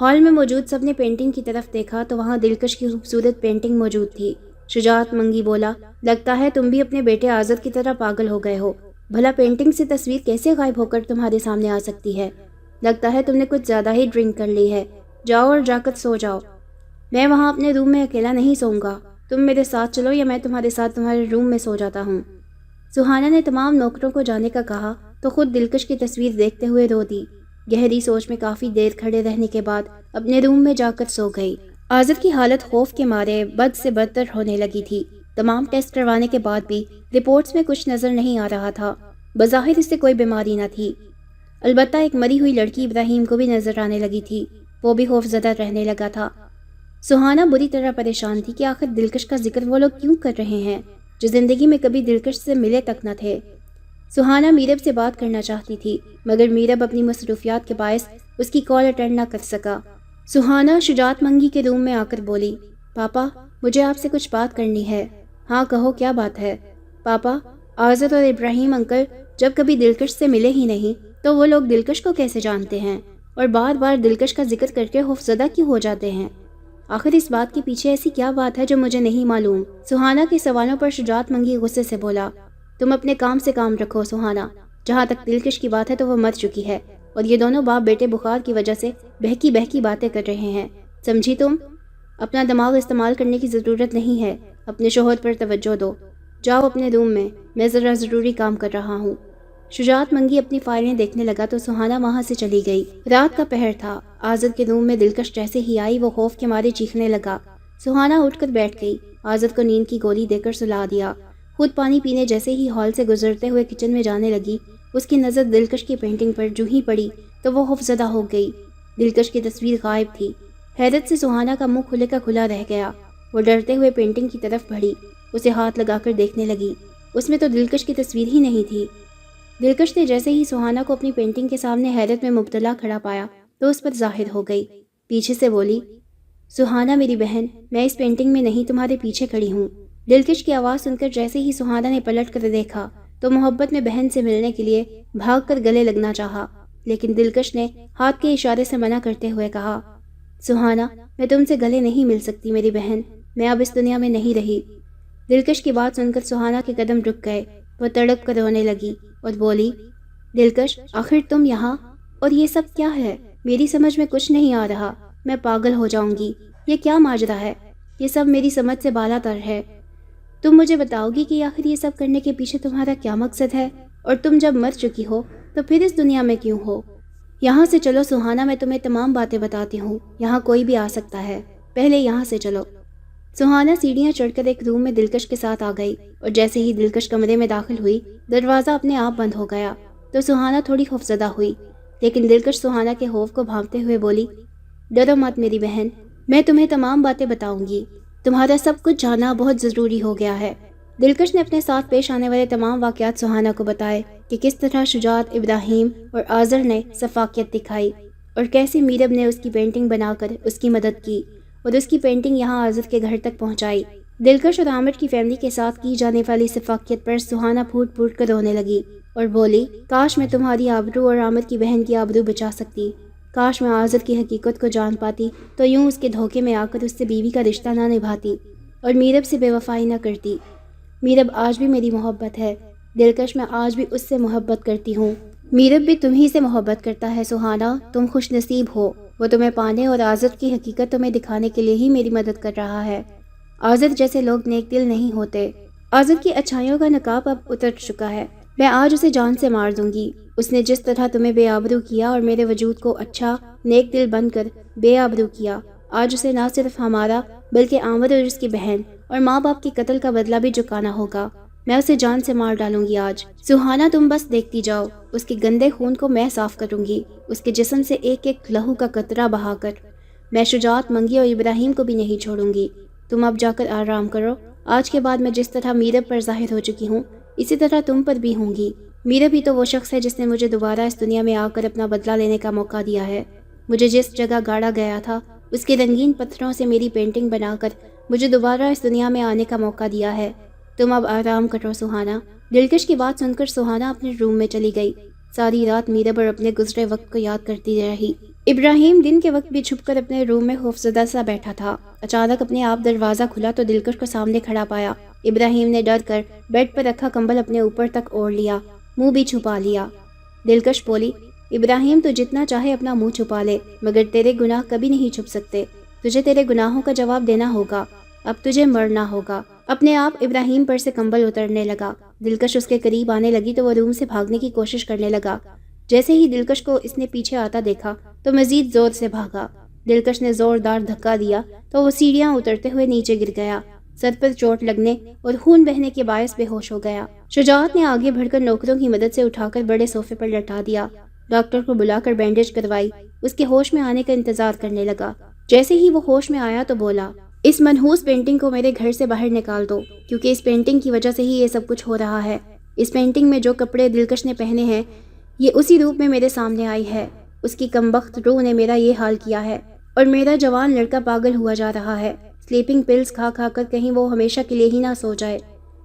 ہال میں موجود سب نے پینٹنگ کی طرف دیکھا تو وہاں دلکش کی خوبصورت پینٹنگ موجود تھی۔ شجاعت منگی بولا، لگتا ہے تم بھی اپنے بیٹے آزر کی طرح پاگل ہو گئے ہو۔ بھلا پینٹنگ سے تصویر کیسے غائب ہو کر تمہارے سامنے آ سکتی ہے؟ لگتا ہے تم نے کچھ زیادہ ہی ڈرنک کر لی ہے۔ جاؤ اور جا کر سو جاؤ، میں وہاں اپنے روم میں اکیلا نہیں سوؤں گا۔ تم میرے ساتھ چلو یا میں تمہارے ساتھ تمہارے روم میں سو جاتا ہوں۔ سہانا نے تمام نوکروں کو جانے کا کہا تو خود دلکش کی تصویر دیکھتے ہوئے رو دی۔ گہری سوچ میں کافی دیر کھڑے رہنے کے بعد اپنے روم میں جا کر سو گئی۔ آزر کی حالت خوف کے مارے بد سے بدتر ہونے لگی تھی۔ تمام ٹیسٹ کروانے کے بعد بھی رپورٹس میں کچھ نظر نہیں آ رہا تھا۔ بظاہر اس سے کوئی بیماری نہ تھی، البتہ ایک مری ہوئی لڑکی ابراہیم کو بھی نظر آنے لگی تھی، وہ بھی خوفزدہ رہنے لگا تھا۔ سہانا بری طرح پریشان تھی کہ آخر دلکش کا ذکر وہ لوگ کیوں کر رہے ہیں جو زندگی میں کبھی دلکش سے ملے تک نہ تھے۔ سہانا میرب سے بات کرنا چاہتی تھی مگر میرب اپنی مصروفیات کے باعث اس کی کال اٹینڈ نہ کر سکا۔ سہانا شجاعت منگی کے روم میں آ کر بولی، پاپا مجھے آپ سے کچھ بات کرنی ہے۔ ہاں کہو، کیا بات ہے؟ پاپا، آزر اور ابراہیم انکل جب کبھی دلکش سے ملے ہی نہیں تو وہ لوگ دلکش کو کیسے جانتے ہیں اور بار بار دلکش کا ذکر کر کے خوفزدہ کیوں ہو جاتے ہیں؟ آخر اس بات کے پیچھے ایسی کیا بات ہے جو مجھے نہیں معلوم؟ سہانا کے سوالوں پر شجاعت منگی غصے سے بولا، تم اپنے کام سے کام رکھو سہانا، جہاں تک دلکش کی بات ہے تو وہ مر چکی ہے اور یہ دونوں باپ بیٹے بخار کی وجہ سے بہکی بہکی باتیں کر رہے ہیں، سمجھی تم؟ اپنا دماغ استعمال کرنے کی ضرورت نہیں ہے، اپنے شوہر پر توجہ دو۔ جاؤ اپنے روم میں ذرا ضروری کام کر رہا ہوں۔ شجاعت منگی اپنی فائلیں دیکھنے لگا تو سہانا وہاں سے چلی گئی۔ رات کا پہر تھا، آزر کے روم میں دلکش جیسے ہی آئی وہ خوف کے مارے چیخنے لگا۔ سہانا اٹھ کر بیٹھ گئی، آزر کو نیند کی گولی دے کر سلا دیا۔ خود پانی پینے جیسے ہی ہال سے گزرتے ہوئے کچن میں جانے لگی، اس کی نظر دلکش کی پینٹنگ پر جو ہی پڑی تو وہ خوفزدہ ہو گئی۔ دلکش کی تصویر غائب تھی۔ حیرت سے سہانا کا منہ کھلے کا کھلا رہ گیا، وہ ڈرتے ہوئے پینٹنگ کی طرف بڑھی۔ اسے ہاتھ لگا کر دیکھنے لگی۔ اس میں تو دلکش کی تصویر ہی نہیں تھی۔ دلکش نے جیسے ہی سہانا کو اپنی پینٹنگ کے سامنے حیرت میں مبتلا کھڑا پایا تو اس پر ظاہر ہو گئی۔ پیچھے سے بولی، سہانا میری بہن، میں اس پینٹنگ میں نہیں تمہارے پیچھے کھڑی ہوں۔ دلکش کی آواز سن کر جیسے ہی سہانا نے پلٹ کر دیکھا تو محبت میں بہن سے ملنے کے لیے بھاگ کر گلے لگنا چاہا، لیکن دلکش نے ہاتھ کے اشارے سے منع کرتے ہوئے کہا، سہانا میں تم سے گلے نہیں مل سکتی میری بہن، میں اب اس دنیا میں نہیں رہی۔ دلکش کی بات سن کر سہانا کے قدم رک گئے۔ وہ تڑپ کر رونے لگی اور بولی، دلکش آخر تم یہاں، اور یہ سب کیا ہے؟ میری سمجھ میں کچھ نہیں آ رہا، میں پاگل ہو جاؤں گی۔ یہ کیا ماجرا ہے؟ یہ سب میری سمجھ سے بالا تر ہے۔ تم مجھے بتاؤ گی کہ آخر یہ سب کرنے کے پیچھے تمہارا کیا مقصد ہے؟ اور تم جب مر چکی ہو تو پھر اس دنیا میں کیوں ہو؟ یہاں سے چلو سہانا، میں تمہیں تمام باتیں بتاتی ہوں، یہاں کوئی بھی آ سکتا ہے، پہلے یہاں سے چلو۔ سہانا سیڑھیاں چڑھ کر ایک روم میں دلکش کے ساتھ آ گئی، اور جیسے ہی دلکش کمرے میں داخل ہوئی دروازہ اپنے آپ بند ہو گیا تو سہانا تھوڑی خوفزدہ ہوئی، لیکن دلکش سہانا کے خوف کو بھانپتے ہوئے بولی، ڈرو مت میری بہن، میں تمہیں تمام باتیں بتاؤں گی، تمہارا سب کچھ جاننا بہت ضروری ہو گیا ہے۔ دلکش نے اپنے ساتھ پیش آنے والے تمام واقعات سہانا کو بتائے کہ کس طرح شجاعت، ابراہیم اور آذر نے شفافیت دکھائی، اور کیسے میرب نے اس کی پینٹنگ بنا کر اس کی مدد کی اور اس کی پینٹنگ یہاں آذر کے گھر تک پہنچائی۔ دلکش اور عامر کی فیملی کے ساتھ کی جانے والی شفافیت پر سہانا پھوٹ پھوٹ کر رونے لگی اور بولی، کاش میں تمہاری آبرو اور عامر کی بہن کی آبرو بچا سکتی، کاش میں آذر کی حقیقت کو جان پاتی تو یوں اس کے دھوکے میں آ کر اس سے بیوی کا رشتہ نہ نبھاتی اور میرب سے بے وفائی نہ کرتی۔ میرب آج بھی میری محبت ہے دلکش، میں آج بھی اس سے محبت کرتی ہوں۔ میرب بھی تمہیں سے محبت کرتا ہے سہانا، تم خوش نصیب ہو، وہ تمہیں پانے اور آذر کی حقیقت تمہیں دکھانے کے لیے ہی میری مدد کر رہا ہے۔ آذر جیسے لوگ نیک دل نہیں ہوتے۔ آذر کی اچھائیوں کا نقاب اب اتر چکا ہے، میں آج اسے جان سے مار دوں گی۔ اس نے جس طرح تمہیں بے آبرو کیا اور میرے وجود کو اچھا نیک دل بن کر بے آبرو کیا، آج اسے نہ صرف ہمارا بلکہ عامر اور اس کی بہن اور ماں باپ کے قتل کا بدلہ بھی چکانا ہوگا۔ میں اسے جان سے مار ڈالوں گی آج۔ سہانا تم بس دیکھتی جاؤ، اس کے گندے خون کو میں صاف کروں گی، اس کے جسم سے ایک ایک لہو کا قطرہ بہا کر۔ میں شجاعت، منگی اور ابراہیم کو بھی نہیں چھوڑوں گی۔ تم اب جا کر آرام کرو، آج کے بعد میں جس طرح میرب پر ظاہر ہو چکی ہوں اسی طرح تم پر بھی ہوں گی۔ میرب ہی تو وہ شخص ہے جس نے مجھے دوبارہ اس دنیا میں آ کر اپنا بدلہ لینے کا موقع دیا ہے۔ مجھے جس جگہ گاڑا گیا تھا اس کے رنگین پتھروں سے میری پینٹنگ بنا کر مجھے دوبارہ اس دنیا میں آنے کا موقع دیا ہے۔ تم اب آرام کرو سہانا۔ دلکش کی بات سن کر سہانا اپنے روم میں چلی گئی۔ ساری رات میرب اور اپنے گزرے وقت کو یاد کرتی رہی۔ ابراہیم دن کے وقت بھی چھپ کر اپنے روم میں خوفزدہ سا بیٹھا تھا۔ اچانک اپنے آپ دروازہ کھلا تو دلکش کو سامنے کھڑا پایا۔ ابراہیم نے ڈر کر بیڈ پر رکھا کمبل اپنے اوپر تک اوڑھ لیا، منہ بھی چھپا لیا۔ دلکش بولی، ابراہیم تو جتنا چاہے اپنا منہ چھپا لے مگر تیرے گناہ کبھی نہیں چھپ سکتے، تجھے تیرے گناہوں کا جواب دینا ہوگا، اب تجھے مرنا ہوگا۔ اپنے آپ ابراہیم پر سے کمبل اترنے لگا۔ دلکش اس کے قریب آنے لگی تو وہ روم سے بھاگنے کی کوشش کرنے لگا۔ جیسے ہی دلکش کو اس نے پیچھے آتا دیکھا تو مزید زور سے بھاگا۔ دلکش نے زوردار دھکا دیا تو وہ سیڑھیاں اترتے ہوئے نیچے گر گیا، سر پر چوٹ لگنے اور خون بہنے کے باعث بے ہوش ہو گیا۔ شجاعت نے آگے بڑھ کر نوکروں کی مدد سے اٹھا کر بڑے صوفے پر لٹا دیا۔ ڈاکٹر کو بلا کر بینڈیج کروائی، اس کے ہوش میں آنے کا انتظار کرنے لگا۔ جیسے ہی وہ ہوش میں آیا تو بولا، اس منحوس پینٹنگ کو میرے گھر سے باہر نکال دو، کیونکہ اس پینٹنگ کی وجہ سے ہی یہ سب کچھ ہو رہا ہے۔ اس پینٹنگ میں جو کپڑے دلکش نے پہنے ہیں یہ اسی روپ میں میرے سامنے آئی ہے۔ اس کی کمبخت روح نے میرا یہ حال کیا ہے اور میرا جوان لڑکا پاگل ہوا جا رہا ہے، سلیپنگ پلز کھا کھا کر کہیں وہ ہمیشہ کے لیے ہی نہ سو جائے۔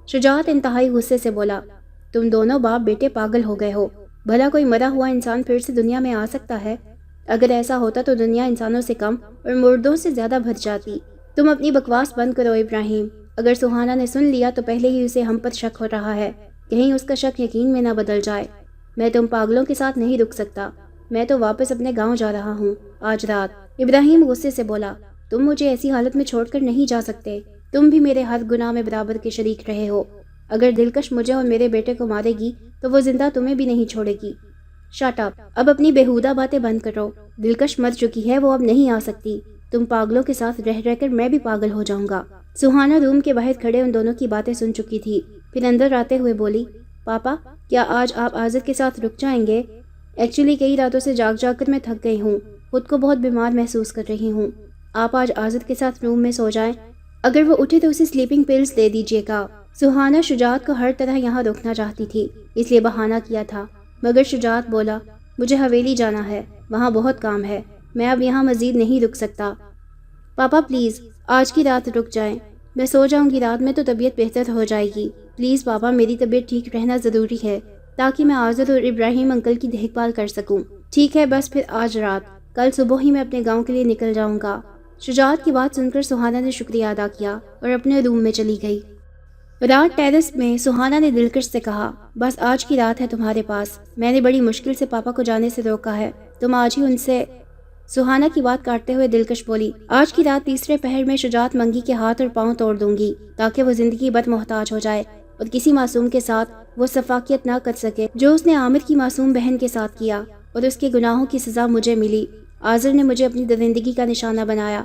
شجاعت انتہائی غصے سے بولا، تم دونوں باپ بیٹے پاگل ہو گئے ہو، بھلا کوئی مرا ہوا انسان پھر سے دنیا میں آ سکتا ہے؟ اگر ایسا ہوتا تو دنیا انسانوں سے کم اور مردوں سے زیادہ بھر جاتی۔ تم اپنی بکواس بند کرو ابراہیم، اگر سہانا نے سن لیا تو پہلے ہی اسے ہم پر شک ہو رہا ہے، کہیں اس کا شک یقین میں نہ بدل جائے۔ میں تم پاگلوں کے ساتھ نہیں رک سکتا، میں تو واپس اپنے گاؤں جا رہا ہوں آج رات۔ ابراہیم غصے سے بولا، تم مجھے ایسی حالت میں چھوڑ کر نہیں جا سکتے، تم بھی میرے ہر گناہ میں برابر کے شریک رہے ہو۔ اگر دلکش مجھے اور میرے بیٹے کو مارے گی تو وہ زندہ تمہیں بھی نہیں چھوڑے گی۔ شٹ اپ، اب اپنی بیہودہ باتیں بند کرو، دلکش مر چکی ہے، وہ اب نہیں آ سکتی، تم پاگلوں کے ساتھ رہ رہ کر میں بھی پاگل ہو جاؤں گا۔ سہانا روم کے باہر کھڑے ان دونوں کی باتیں سن چکی تھی، پھر اندر آتے ہوئے بولی، پاپا کیا آج آپ آذر کے ساتھ رک جائیں گے؟ ایکچولی کئی راتوں سے جاگ جاگ کر میں تھک گئی ہوں، خود کو بہت بیمار محسوس کر رہی ہوں، آپ آج آذر کے ساتھ روم میں سو جائیں۔ اگر وہ اٹھے تو اسے سلیپنگ پلز دے دیجیے گا۔ سہانا شجاعت کو ہر طرح یہاں روکنا چاہتی تھی، اس لیے بہانہ کیا تھا، مگر شجاعت بولا مجھے حویلی جانا ہے، وہاں بہت کام ہے، میں اب یہاں مزید نہیں رک سکتا۔ پاپا پلیز آج کی رات رک جائیں، میں سو جاؤں گی، رات میں تو طبیعت بہتر ہو جائے گی۔ پلیز پاپا، میری طبیعت ٹھیک رہنا ضروری ہے تاکہ میں آزر اور ابراہیم انکل کی دیکھ بھال کر سکوں۔ ٹھیک ہے، بس پھر آج رات، کل صبح ہی میں اپنے گاؤں کے لیے نکل جاؤں گا۔ شجاعت کی بات سن کر سہانا نے شکریہ ادا کیا اور اپنے روم میں چلی گئی۔ رات ٹیرس میں سہانا نے دلکش سے کہا بس آج کی رات ہے تمہارے پاس، میں نے بڑی مشکل سے پاپا کو جانے سے روکا ہے، تم آج ہی ان سے۔ سہانا کی بات کاٹتے ہوئے دلکش بولی آج کی رات تیسرے پہر میں شجاعت منگی کے ہاتھ اور پاؤں توڑ دوں گی تاکہ وہ زندگی بد محتاج ہو جائے اور کسی معصوم کے ساتھ وہ شفاقیت نہ کر سکے جو اس نے عامر کی معصوم بہن کے ساتھ کیا، اور اس کے گناہوں کی سزا مجھے ملی۔ آزر نے مجھے اپنی درندگی کا نشانہ بنایا،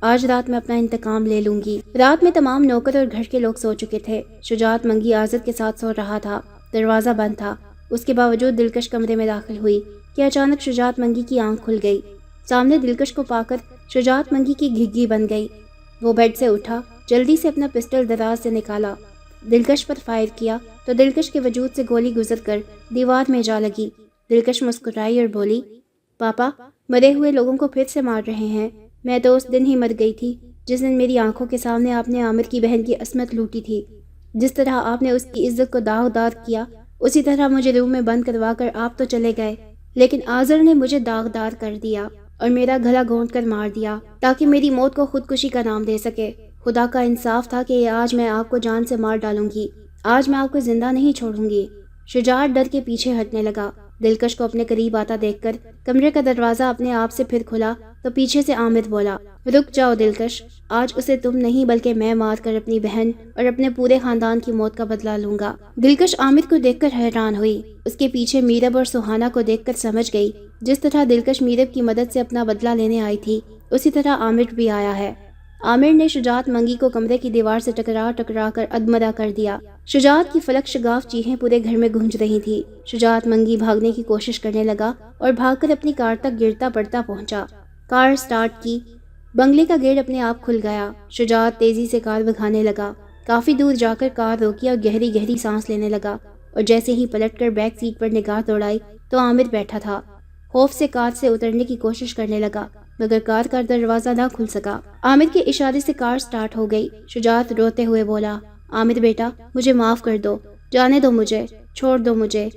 آج رات میں اپنا انتقام لے لوں گی۔ رات میں تمام نوکر اور گھر کے لوگ سو چکے تھے، شجاعت منگی آزر کے ساتھ سو رہا تھا، دروازہ بند تھا۔ اس کے باوجود دلکش کمرے میں داخل ہوئی کہ اچانک شجاعت منگی کی آنکھ کھل گئی۔ سامنے دلکش کو پا کر شجاعت منگی کی گھگی بن گئی۔ وہ بیڈ سے اٹھا، جلدی سے اپنا پسٹل دراز سے نکالا، دلکش پر فائر کیا تو دلکش کے وجود سے گولی گزر کر دیوار میں جا لگی۔ دلکش مسکرائی اور بولی پاپا، مرے ہوئے لوگوں کو پھر سے مار رہے ہیں، میں تو اس دن ہی مر گئی تھی جس دن میری آنکھوں کے سامنے آپ نے عامر کی بہن کی عصمت لوٹی تھی۔ جس طرح آپ نے اس کی عزت کو داغدار کیا، اسی طرح مجھے روم میں بند کروا کر آپ تو چلے گئے، لیکن آزر نے مجھے داغدار کر دیا اور میرا گلا گھونٹ کر مار دیا تاکہ میری موت کو خودکشی کا نام دے سکے۔ خدا کا انصاف تھا کہ آج میں آپ کو جان سے مار ڈالوں گی، آج میں آپ کو زندہ نہیں چھوڑوں گی۔ شجاعت ڈر کے پیچھے ہٹنے لگا۔ دلکش کو اپنے قریب آتا دیکھ کر کمرے کا دروازہ اپنے آپ سے پھر کھلا تو پیچھے سے عامر بولا رک جاؤ دلکش، آج اسے تم نہیں بلکہ میں مار کر اپنی بہن اور اپنے پورے خاندان کی موت کا بدلہ لوں گا۔ دلکش عامر کو دیکھ کر حیران ہوئی، اس کے پیچھے میرب اور سہانا کو دیکھ کر سمجھ گئی جس طرح دلکش میرب کی مدد سے اپنا بدلہ لینے آئی تھی، اسی طرح عامر بھی آیا ہے۔ عامر نے شجاعت منگی کو کمرے کی دیوار سے ٹکرا کر ادمرہ کر دیا۔ شجاعت کی فلک شگاف چیخیں پورے گھر میں گونج رہی تھی۔ شجاعت منگی بھاگنے کی کوشش کرنے لگا اور بھاگ کر اپنی کار تک گرتا پڑتا پہنچا۔ کار سٹارٹ کی، بنگلے کا گیٹ اپنے آپ کھل گیا۔ شجاعت تیزی سے کار بھگانے لگا، کافی دور جا کر کار روکی اور گہری گہری سانس لینے لگا، اور جیسے ہی پلٹ کر بیک سیٹ پر نگاہ دوڑائی تو عامر بیٹھا تھا۔ خوف سے کار سے اترنے کی کوشش کرنے لگا مگر کار کا دروازہ نہ کھل سکا۔ عامر کے اشارے سے کار سٹارٹ ہو گئی۔ شجاعت روتے ہوئے بولا عامر بیٹا، مجھے معاف کر دو، جانے دو مجھے، چھوڑ دو مجھے،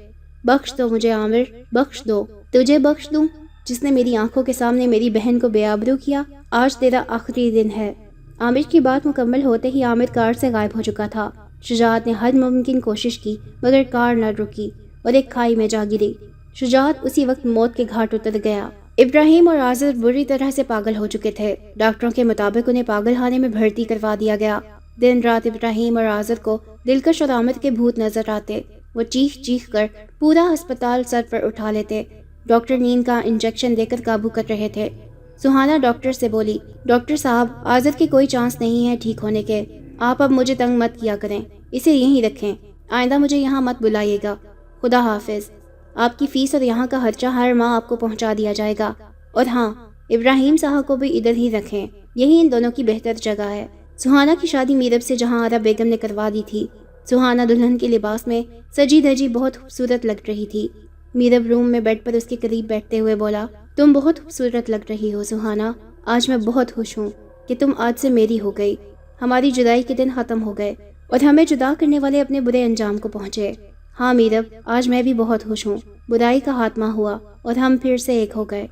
بخش دو مجھے عامر، بخش دو۔ تجھے بخش دوں جس نے میری آنکھوں کے سامنے میری بہن کو بے آبرو کیا؟ آج تیرا آخری دن ہے۔ عامر کی بات مکمل ہوتے ہی عامر کار سے غائب ہو چکا تھا۔ شجاعت نے ہر ممکن کوشش کی مگر کار نہ رکی اور ایک کھائی میں جا گری۔ شجاعت اسی وقت موت کے گھاٹ اتر گیا۔ ابراہیم اور آزر بری طرح سے پاگل ہو چکے تھے۔ ڈاکٹروں کے مطابق انہیں پاگل خانے میں بھرتی کروا دیا گیا۔ دن رات ابراہیم اور آزر کو دلکش اور عامر کے بھوت نظر آتے۔ وہ چیخ چیخ کر پورا ہسپتال سر پر اٹھا لیتے۔ ڈاکٹر نیند کا انجیکشن دے کر قابو کر رہے تھے۔ سہانا ڈاکٹر سے بولی ڈاکٹر صاحب، آزر کے کوئی چانس نہیں ہے ٹھیک ہونے کے، آپ اب مجھے تنگ مت کیا کریں، اسے یہیں رکھیں، آئندہ مجھے یہاں مت بلائیے گا، خدا حافظ۔ آپ کی فیس اور یہاں کا خرچہ ہر ماہ آپ کو پہنچا دیا جائے گا، اور ہاں، ابراہیم صاحب کو بھی ادھر ہی رکھیں، یہی ان دونوں کی بہتر جگہ ہے۔ سہانا کی شادی میرب سے جہاں آرا بیگم نے کروا دی تھی۔ سہانا دلہن کے لباس میں سجی دھجی بہت خوبصورت لگ رہی تھی۔ میرب روم میں بیڈ پر اس کے قریب بیٹھتے ہوئے بولا تم بہت خوبصورت لگ رہی ہو سہانا، آج میں بہت خوش ہوں کہ تم آج سے میری ہو گئی۔ ہماری جدائی کے دن ختم ہو گئے اور ہمیں جدا کرنے والے اپنے برے انجام کو پہنچے۔ ہاں میرب، آج میں بھی بہت خوش ہوں، برائی کا خاتمہ ہوا اور ہم پھر سے ایک ہو گئے،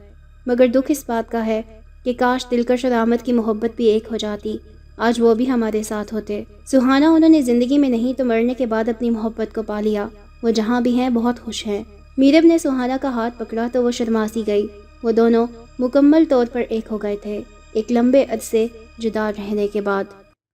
مگر دکھ اس بات کا ہے کہ کاش دلکش اور آمد کی محبت بھی ایک ہو جاتی، آج وہ بھی ہمارے ساتھ ہوتے۔ سہانا، انہوں نے زندگی میں نہیں تو مرنے کے بعد اپنی محبت کو پا لیا، وہ جہاں بھی ہیں بہت خوش ہیں۔ میرب نے سہانا کا ہاتھ پکڑا تو وہ شرما سی گئی۔ وہ دونوں مکمل طور پر ایک ہو گئے تھے، ایک لمبے عرصے جدا رہنے کے بعد۔